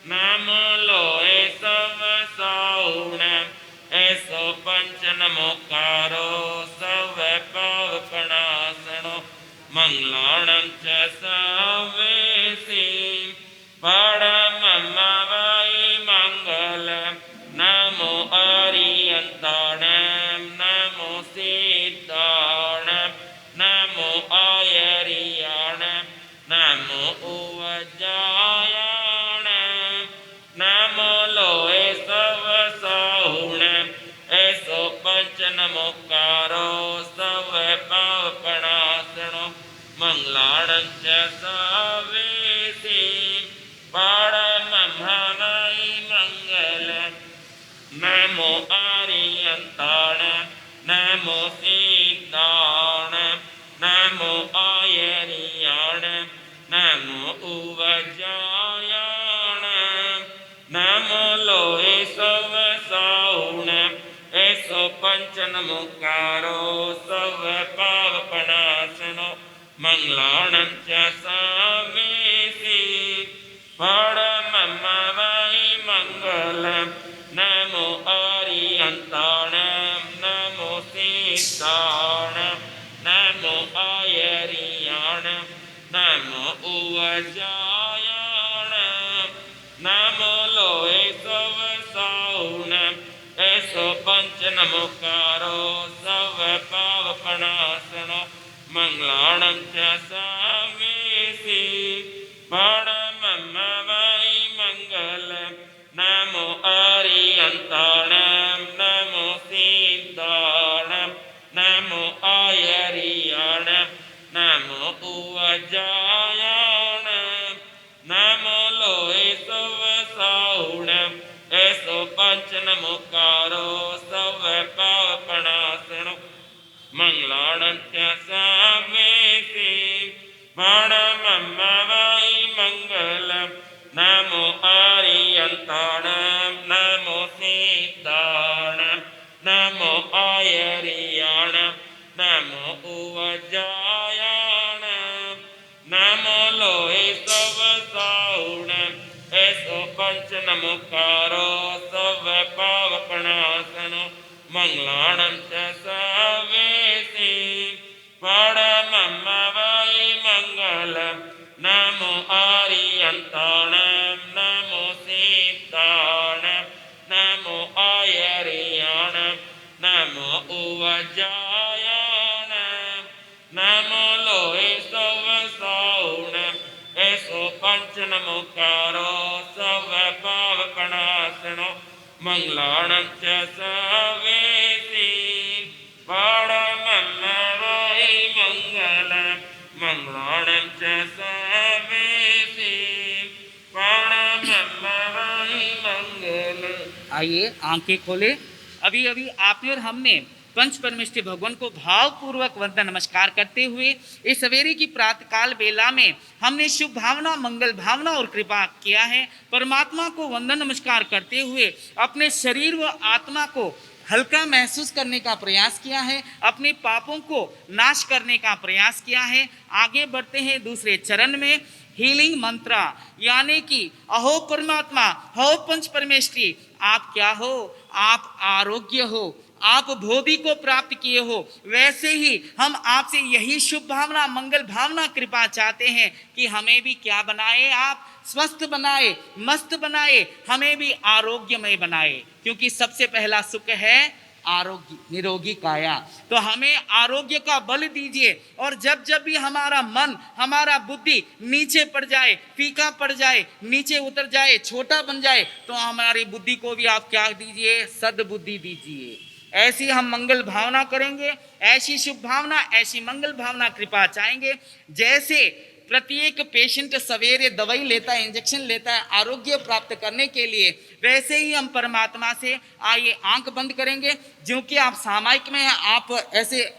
नमो लोए सवसाहुनं, ऐसो पंच नमोकारो सर्व पावपणासनो, मंगलाणं च सवेसे पाणममवै मंगलम्। नमो अरिहन्ताणं, नमो सिद्धाणं, नमो आयर्याणं, नमो उवजायाणं, नमो लोए सवसाहुनं, ऐसो पंच नमोकारो सर्व पावपणासनो, मंगलाणं च सवेसे पाणममवै मंगलम्। नमो अरिहन्ताणं, नमो सिद्धाणं, नमो आयर्याणं, नमो उवजायण नमो लोए सव साहुण ऐसो पंचन मुकारो सव पावपनाशनो मंगलाणं च सावेसी परममवै मंगलम नमो आर्यन्ताणं नमो सीताणं नमो आयर्याणं नमो उवजायणं नमो लोए सव साहुणं ऐसो पंचन मुकारो सव पावपनाशनो मंगलाणं च सावेसी परममवै मंगलम नमो आर्यन्ताणं नमो सीताणं नमो आयर्याणं नमो उवजायणं नमो लोए सव साहुणं ऐसो पंचन मुकारो सव पावपनाशनो मंगलाणं च सावेसी परममवै मंगलम नमो आर्यन्ताणं नमो सीताणं नमो आयर्याणं नमो उवजायणं नमो लोए सव साहुणं ऐसो पंचन मुकारो सव पावपनाशनो मंगलाणं च सावेसी परममवै मंगलम नमो आर्यन्ताणं नमो सीताणं नमो आयर्याणं नमो उवजायणं नमो लोए सव साहुणं ऐसो पंचन मुकारो सव पावपनाशनो मंगलाणं च सावेसी परममवै मंगलम मंगलाणं च सावेसी परममवै मंगलम। आइए आंखें खोले। अभी अभी आपने और हमने पंच परमेष्ठी भगवान को भावपूर्वक वंदन नमस्कार करते हुए इस सवेरे की प्रातःकाल बेला में हमने शुभ भावना, मंगल भावना और कृपा किया है। परमात्मा को वंदन नमस्कार करते हुए अपने शरीर व आत्मा को हल्का महसूस करने का प्रयास किया है, अपने पापों को नाश करने का प्रयास किया है। आगे बढ़ते हैं दूसरे चरण में। हीलिंग मंत्र यानी कि अहो परमात्मा, हो पंच परमेष्ठी, आप क्या हो? आप आरोग्य हो, आप बोधि को प्राप्त किए हो। वैसे ही हम आपसे यही शुभ भावना, मंगल भावना, कृपा चाहते हैं कि हमें भी क्या बनाए? आप स्वस्थ बनाए, मस्त बनाए, हमें भी आरोग्यमय बनाए, क्योंकि सबसे पहला सुख है आरोग्य, निरोगी काया। तो हमें आरोग्य का बल दीजिए। और जब जब भी हमारा मन, हमारा बुद्धि नीचे पड़ जाए, फीका पड़ जाए, नीचे उतर जाए, छोटा बन जाए, तो हमारी बुद्धि को भी आप क्या दीजिए? सद्बुद्धि दीजिए। ऐसी हम मंगल भावना करेंगे, ऐसी शुभ भावना, ऐसी मंगल भावना कृपा चाहेंगे। जैसे प्रत्येक पेशेंट सवेरे दवाई लेता है, इंजेक्शन लेता है आरोग्य प्राप्त करने के लिए, वैसे ही हम परमात्मा से आइए आंख बंद करेंगे। जो कि आप सामायिक में हैं, आप ऐसे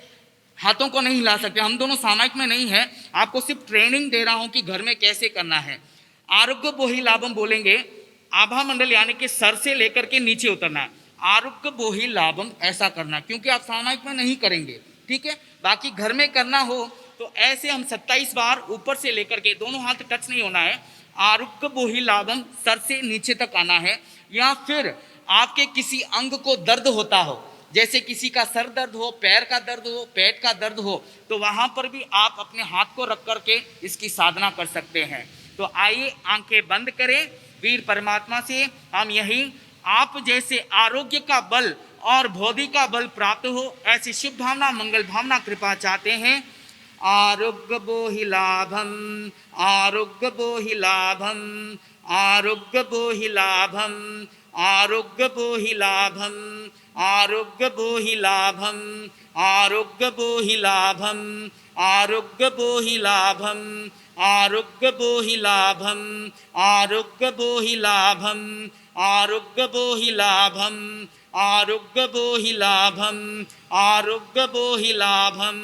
हाथों को नहीं हिला सकते, हम दोनों सामायिक में नहीं है, आपको सिर्फ ट्रेनिंग दे रहा हूं कि घर में कैसे करना है। आरोग्य बोहि लाभम बोलेंगे, आभा मंडल यानी कि सर से लेकर के नीचे उतरना है। आरोग्य बोहि लाभम ऐसा करना, क्योंकि आप सामायिक में नहीं करेंगे, ठीक है। बाकी घर में करना हो तो ऐसे हम 27 बार ऊपर से लेकर के, दोनों हाथ टच नहीं होना है। आरोग्य बोहि लाभम, सर से नीचे तक आना है। या फिर आपके किसी अंग को दर्द होता हो, जैसे किसी का सर दर्द हो, पैर का दर्द हो, पेट का दर्द हो, तो वहां पर भी आप अपने हाथ को रख करके इसकी साधना कर सकते हैं। तो आइए आंखें बंद करें, वीर परमात्मा से हम यही आप जैसे आरोग्य का बल और बोधि का बल प्राप्त हो, ऐसी शुभ भावना, मंगल भावना, कृपा चाहते हैं। आरोग्य बोहि लाभम, आरोग्य बोहि लाभम, आरोग्य बोहि लाभम, आरोग्य बोहि लाभम, आरोग्य बोहि लाभम, आरोग्य बोहि लाभम, आरोग्य बोहि लाभम, आरोग्य बोहि लाभम, आरोग्य बोहि लाभम, आरोग्य बोहि लाभम, आरोग्य बोहि लाभम, आरोग्य बोहि लाभम,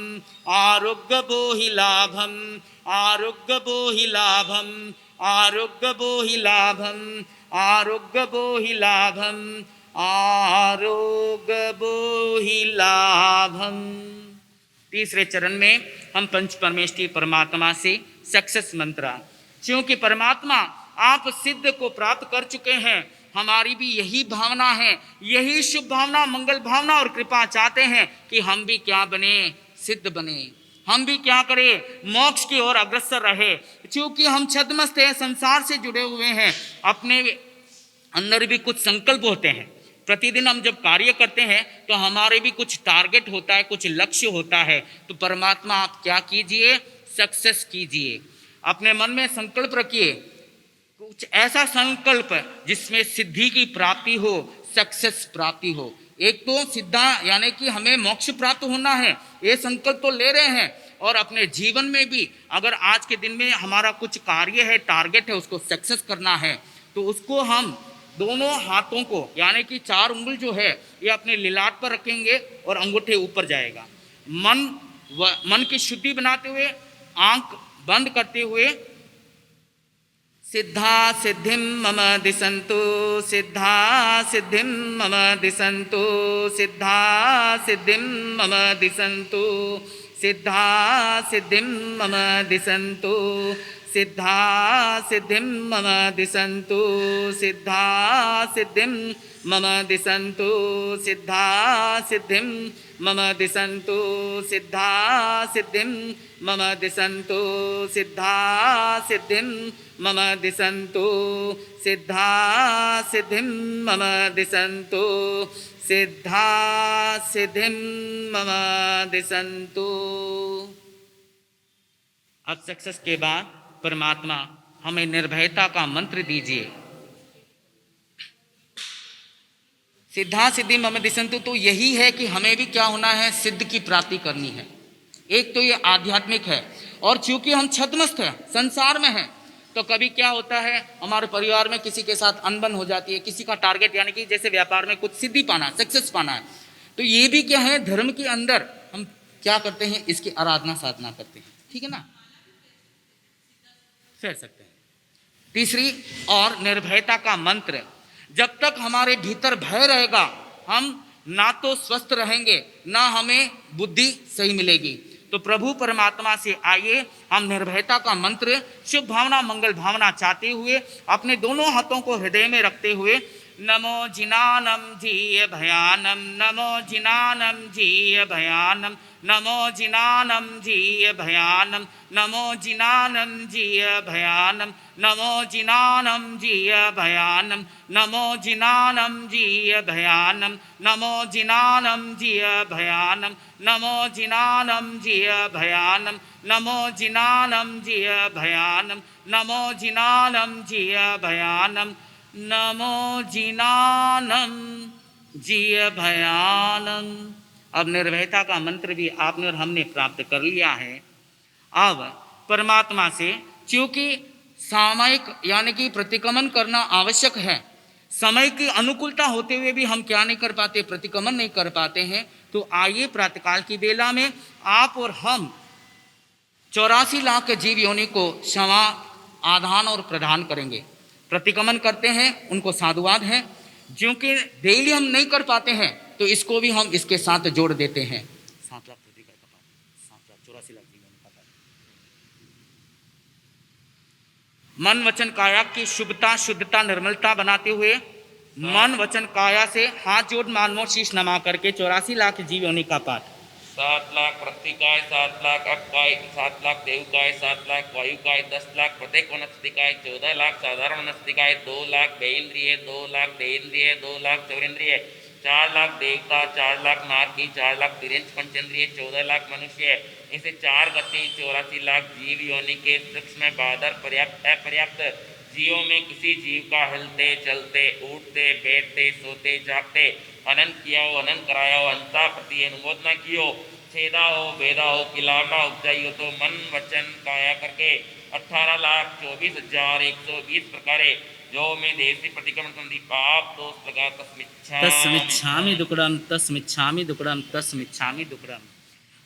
आरोग्य बोहि लाभम, आरोग्य बोहि लाभम, आरोग्य बोहि लाभम, आरोग्य बोहि लाभम, आरोग्य बोहि लाभम। तीसरे चरण में हम पंच परमेष्ठी परमात्मा से सक्सेस मंत्र, क्योंकि परमात्मा आप सिद्ध को प्राप्त कर चुके हैं, हमारी भी यही भावना है, यही शुभ भावना, मंगल भावना और कृपा चाहते हैं कि हम भी क्या बने, सिद्ध बने, हम भी क्या करें, मोक्ष की ओर अग्रसर रहे। क्योंकि हम छद्मस्त हैं, संसार से जुड़े हुए हैं, अपने अंदर भी कुछ संकल्प होते हैं। प्रतिदिन हम जब कार्य करते हैं तो हमारे भी कुछ टारगेट होता है, कुछ लक्ष्य होता है। तो परमात्मा आप क्या कीजिए, सक्सेस कीजिए। अपने मन में संकल्प रखिए, कुछ ऐसा संकल्प जिसमें सिद्धि की प्राप्ति हो, सक्सेस प्राप्ति हो। एक तो सिद्धा यानी कि हमें मोक्ष प्राप्त होना है, ये संकल्प तो ले रहे हैं, और अपने जीवन में भी अगर आज के दिन में हमारा कुछ कार्य है, टारगेट है, उसको सक्सेस करना है, तो उसको हम दोनों हाथों को यानी कि 4 उंगल जो है ये अपने लिलाट पर रखेंगे और अंगूठे ऊपर जाएगा। मन की शुद्धि बनाते हुए, आंख बंद करते हुए, सिद्धा सिद्धिं मम दिशन्तु, सिद्धा सिद्धिं मम दिशन्तु, सिद्धा सिद्धिं मम दिशन्तु, सिद्धा सिद्धिं मम दिशन्तु, सिद्धा सिद्धिं मम दिशन्तु, सिद्धा सिद्धिं मम दिशन्तु, सिद्धा सिद्धिं मम दिशन्तु, सिद्धा सिद्धिं मम दिशन्तु, सिद्धा सिद्धिं मम दिशन्तु, सिद्धा सिद्धिं मम दिशन्तु, सिद्धा सिद्धिं मम दिशन्तु। अब सक्सेस के बाद परमात्मा हमें निर्भयता का मंत्र दीजिए। सिद्धा सिद्धि मम दिशन्तु, तो यही है कि हमें भी क्या होना है, सिद्ध की प्राप्ति करनी है। एक तो ये आध्यात्मिक है, और चूंकि हम छद्मस्त हैं, संसार में हैं, तो कभी क्या होता है, हमारे परिवार में किसी के साथ अनबन हो जाती है, किसी का टारगेट यानी कि जैसे व्यापार में कुछ सिद्धि पाना, सक्सेस पाना है, तो ये भी क्या है, धर्म के अंदर हम क्या करते हैं, इसकी आराधना साधना करते हैं, ठीक है ना, फेर सकते हैं। तीसरी और निर्भयता का मंत्र, जब तक हमारे भीतर भय रहेगा, हम ना तो स्वस्थ रहेंगे, ना हमें बुद्धि सही मिलेगी। तो प्रभु परमात्मा से आइए हम निर्भयता का मंत्र, शुभ भावना, मंगल भावना चाहते हुए, अपने दोनों हाथों को हृदय में रखते हुए, नमो जिनानम जीय भयानम, नमो जिनानम जीय भयानम, नमो जिनानम जीय भयानम, नमो जिनानम जीय भयानम, नमो जिनानम जीय भयानम, नमो जिनानम जीय भयानम, नमो जिनानम जीय भयानम, नमो जिनानम जीय भयानम, नमो जिनानम जीय भयानम, नमो जिनानम जीय भयानम, नमो जिनानम जीय भयानम। अब निर्भयता का मंत्र भी आपने और हमने प्राप्त कर लिया है। अब परमात्मा से, क्योंकि सामयिक यानी कि प्रतिक्रमण करना आवश्यक है, समय की अनुकूलता होते हुए भी हम क्या नहीं कर पाते, प्रतिक्रमण नहीं कर पाते हैं। तो आइए प्रातःकाल की बेला में आप और हम 84 लाख जीव योनि को क्षमा, आधान और प्रदान करेंगे। प्रतिक्रमण करते हैं उनको साधुवाद है, क्योंकि डेली हम नहीं कर पाते हैं, तो इसको भी हम इसके साथ जोड़ देते हैं। 7 लाख 84 लाख जीवन का पाठ। मन वचन काया की शुभता, शुद्धता, निर्मलता बनाते हुए, मन वचन काया से हाथ जोड़ मानव शीश नमा करके 84 लाख जीव योनि का पाठ। 7 लाख प्रतिकाय, 7 लाख अपकाय, 7 लाख देवकाय, 7 लाख वायुकाय, 10 लाख प्रत्येक वनस्पतिकाय, 14 लाख साधारण वनस्पतिकाय, 2 लाख बेइंद्रिय, 2 लाख देइंद्रिय, 2 लाख चौरेंद्रिय, 4 लाख देवता, 4 लाख नारकी, 4 लाख तिरंज पंचेंद्रिय, 14 लाख मनुष्य। इसे 4 गति 84 लाख जीव योनि के सूक्ष्म बादर पर्याप्त अपर्याप्त जीवों में किसी जीव का हिलते, चलते, उठते, बैठते, सोते, जागते अनंत किया हो, अनंत कराया हो, अंता प्रति अनुमोद न कियो, छेदा हो, भेदा हो, किलाना उपजाई हो, तो मन वचन काया करके 18,24,120 प्रकारे जो मैं देशी प्रतिक्रमण संधि पाप दोष लगा तस्मिच्छामि दुक्कडम।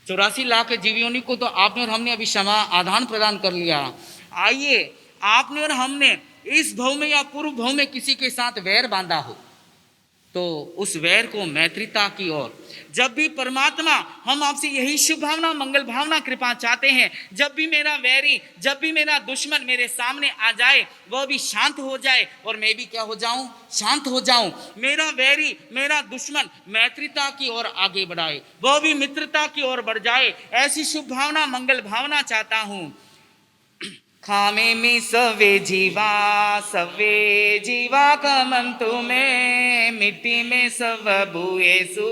84 लाख जीवियों को तो आपने और हमने अभी क्षमा आदान प्रदान कर लिया। आइए, आपने और हमने इस भव में या पूर्व भव में किसी के साथ वैर बांधा हो तो उस वैर को मैत्रिता की ओर, जब भी परमात्मा हम आपसे यही शुभ भावना मंगल भावना कृपा चाहते हैं, जब भी मेरा वैरी, जब भी मेरा दुश्मन मेरे सामने आ जाए वह भी शांत हो जाए और मैं भी क्या हो जाऊं, शांत हो जाऊं। मेरा वैरी, मेरा दुश्मन मैत्रिता की ओर आगे बढ़ाए, वह भी मित्रता की ओर बढ़ जाए, ऐसी शुभ भावना मंगल भावना चाहता हूं। खामे में सवे जीवा कमंतु में, मिट्टी में सब भूएसु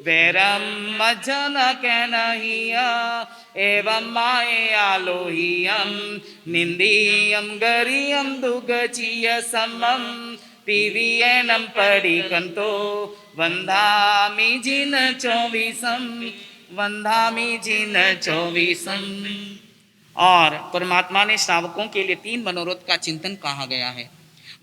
वैरम मज्जन कैनहिया एवं माए आलोहियम निंदियम गरियम दुगचिय समम तिवियनम परिकंतो वंदामि जिन चौबीसम। और परमात्मा ने श्रावकों के लिए 3 मनोरथ का चिंतन कहा गया है।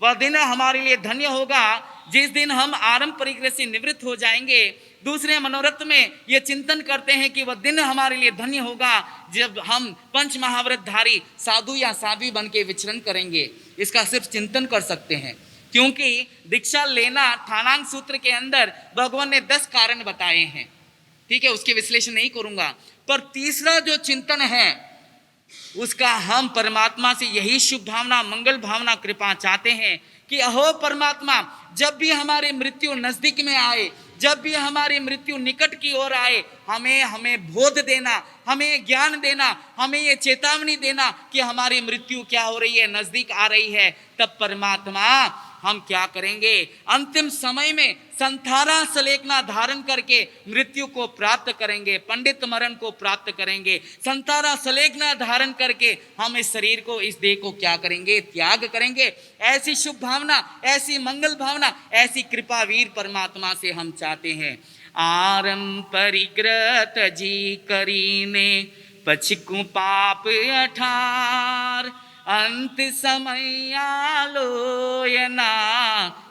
वह दिन हमारे लिए धन्य होगा जिस दिन हम आरंभ परिग्रह से निवृत्त हो जाएंगे। दूसरे मनोरथ में यह चिंतन करते हैं कि वह दिन हमारे लिए धन्य होगा जब हम पंच महाव्रतधारी साधु या साध्वी बन के विचरण करेंगे। इसका सिर्फ चिंतन कर सकते हैं, क्योंकि दीक्षा लेना ठाणांग सूत्र के अंदर भगवान ने 10 कारण बताए हैं। ठीक है, उसके विश्लेषण नहीं करूंगा, पर तीसरा जो चिंतन है उसका हम परमात्मा से यही शुभ भावना मंगल भावना कृपा चाहते हैं कि अहो परमात्मा, जब भी हमारी मृत्यु नजदीक में आए, जब भी हमारी मृत्यु निकट की ओर आए, हमें बोध देना, हमें ज्ञान देना, हमें ये चेतावनी देना कि हमारी मृत्यु क्या हो रही है, नजदीक आ रही है। तब परमात्मा हम क्या करेंगे, अंतिम समय में संथारा सलेखना धारण करके मृत्यु को प्राप्त करेंगे, पंडित मरण को प्राप्त करेंगे। संथारा सलेखना धारण करके हम इस शरीर को, इस देह को क्या करेंगे, त्याग करेंगे। ऐसी शुभ भावना, ऐसी मंगल भावना, ऐसी कृपा वीर परमात्मा से हम चाहते हैं। आरंभ परिग्रत जी करीने पछिकु पाप 18 अंत समय आलोयना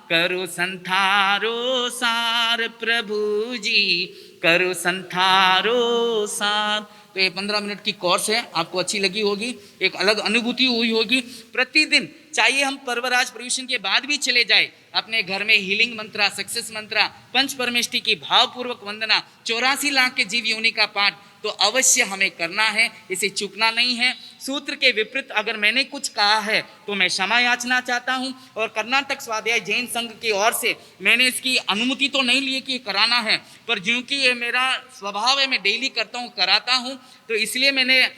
करो संथारो सार प्रभु जी, करो संथारो सार। तो ये 15 मिनट की कोर्स है, आपको अच्छी लगी होगी, एक अलग अनुभूति हुई होगी। प्रतिदिन चाहिए हम पर्वराज प्रवेशन के बाद भी चले जाए अपने घर में हीलिंग मंत्रा, सक्सेस मंत्रा, पंच परमेष्टि की भावपूर्वक वंदना, 84 लाख के जीव योनि का पाठ तो अवश्य हमें करना है, इसे चूकना नहीं है। सूत्र के विपरीत अगर मैंने कुछ कहा है तो मैं क्षमा याचना चाहता हूं। और कर्नाटक स्वाध्याय जैन संघ की ओर से मैंने इसकी अनुमति तो नहीं ली कि कराना है, पर क्योंकि ये मेरा स्वभाव है, मैं डेली करता हूं, कराता हूं, तो इसलिए मैंने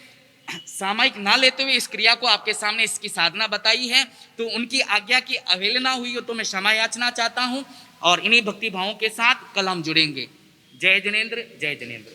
सामयिक ना लेते हुए इस क्रिया को आपके सामने इसकी साधना बताई है। तो उनकी आज्ञा की अवहेलना हुई हो तो मैं क्षमा याचना चाहता हूं। और इन्हीं भक्ति भावों के साथ कल हम जुड़ेंगे। जय जिनेंद्र, जय जिनेंद्र।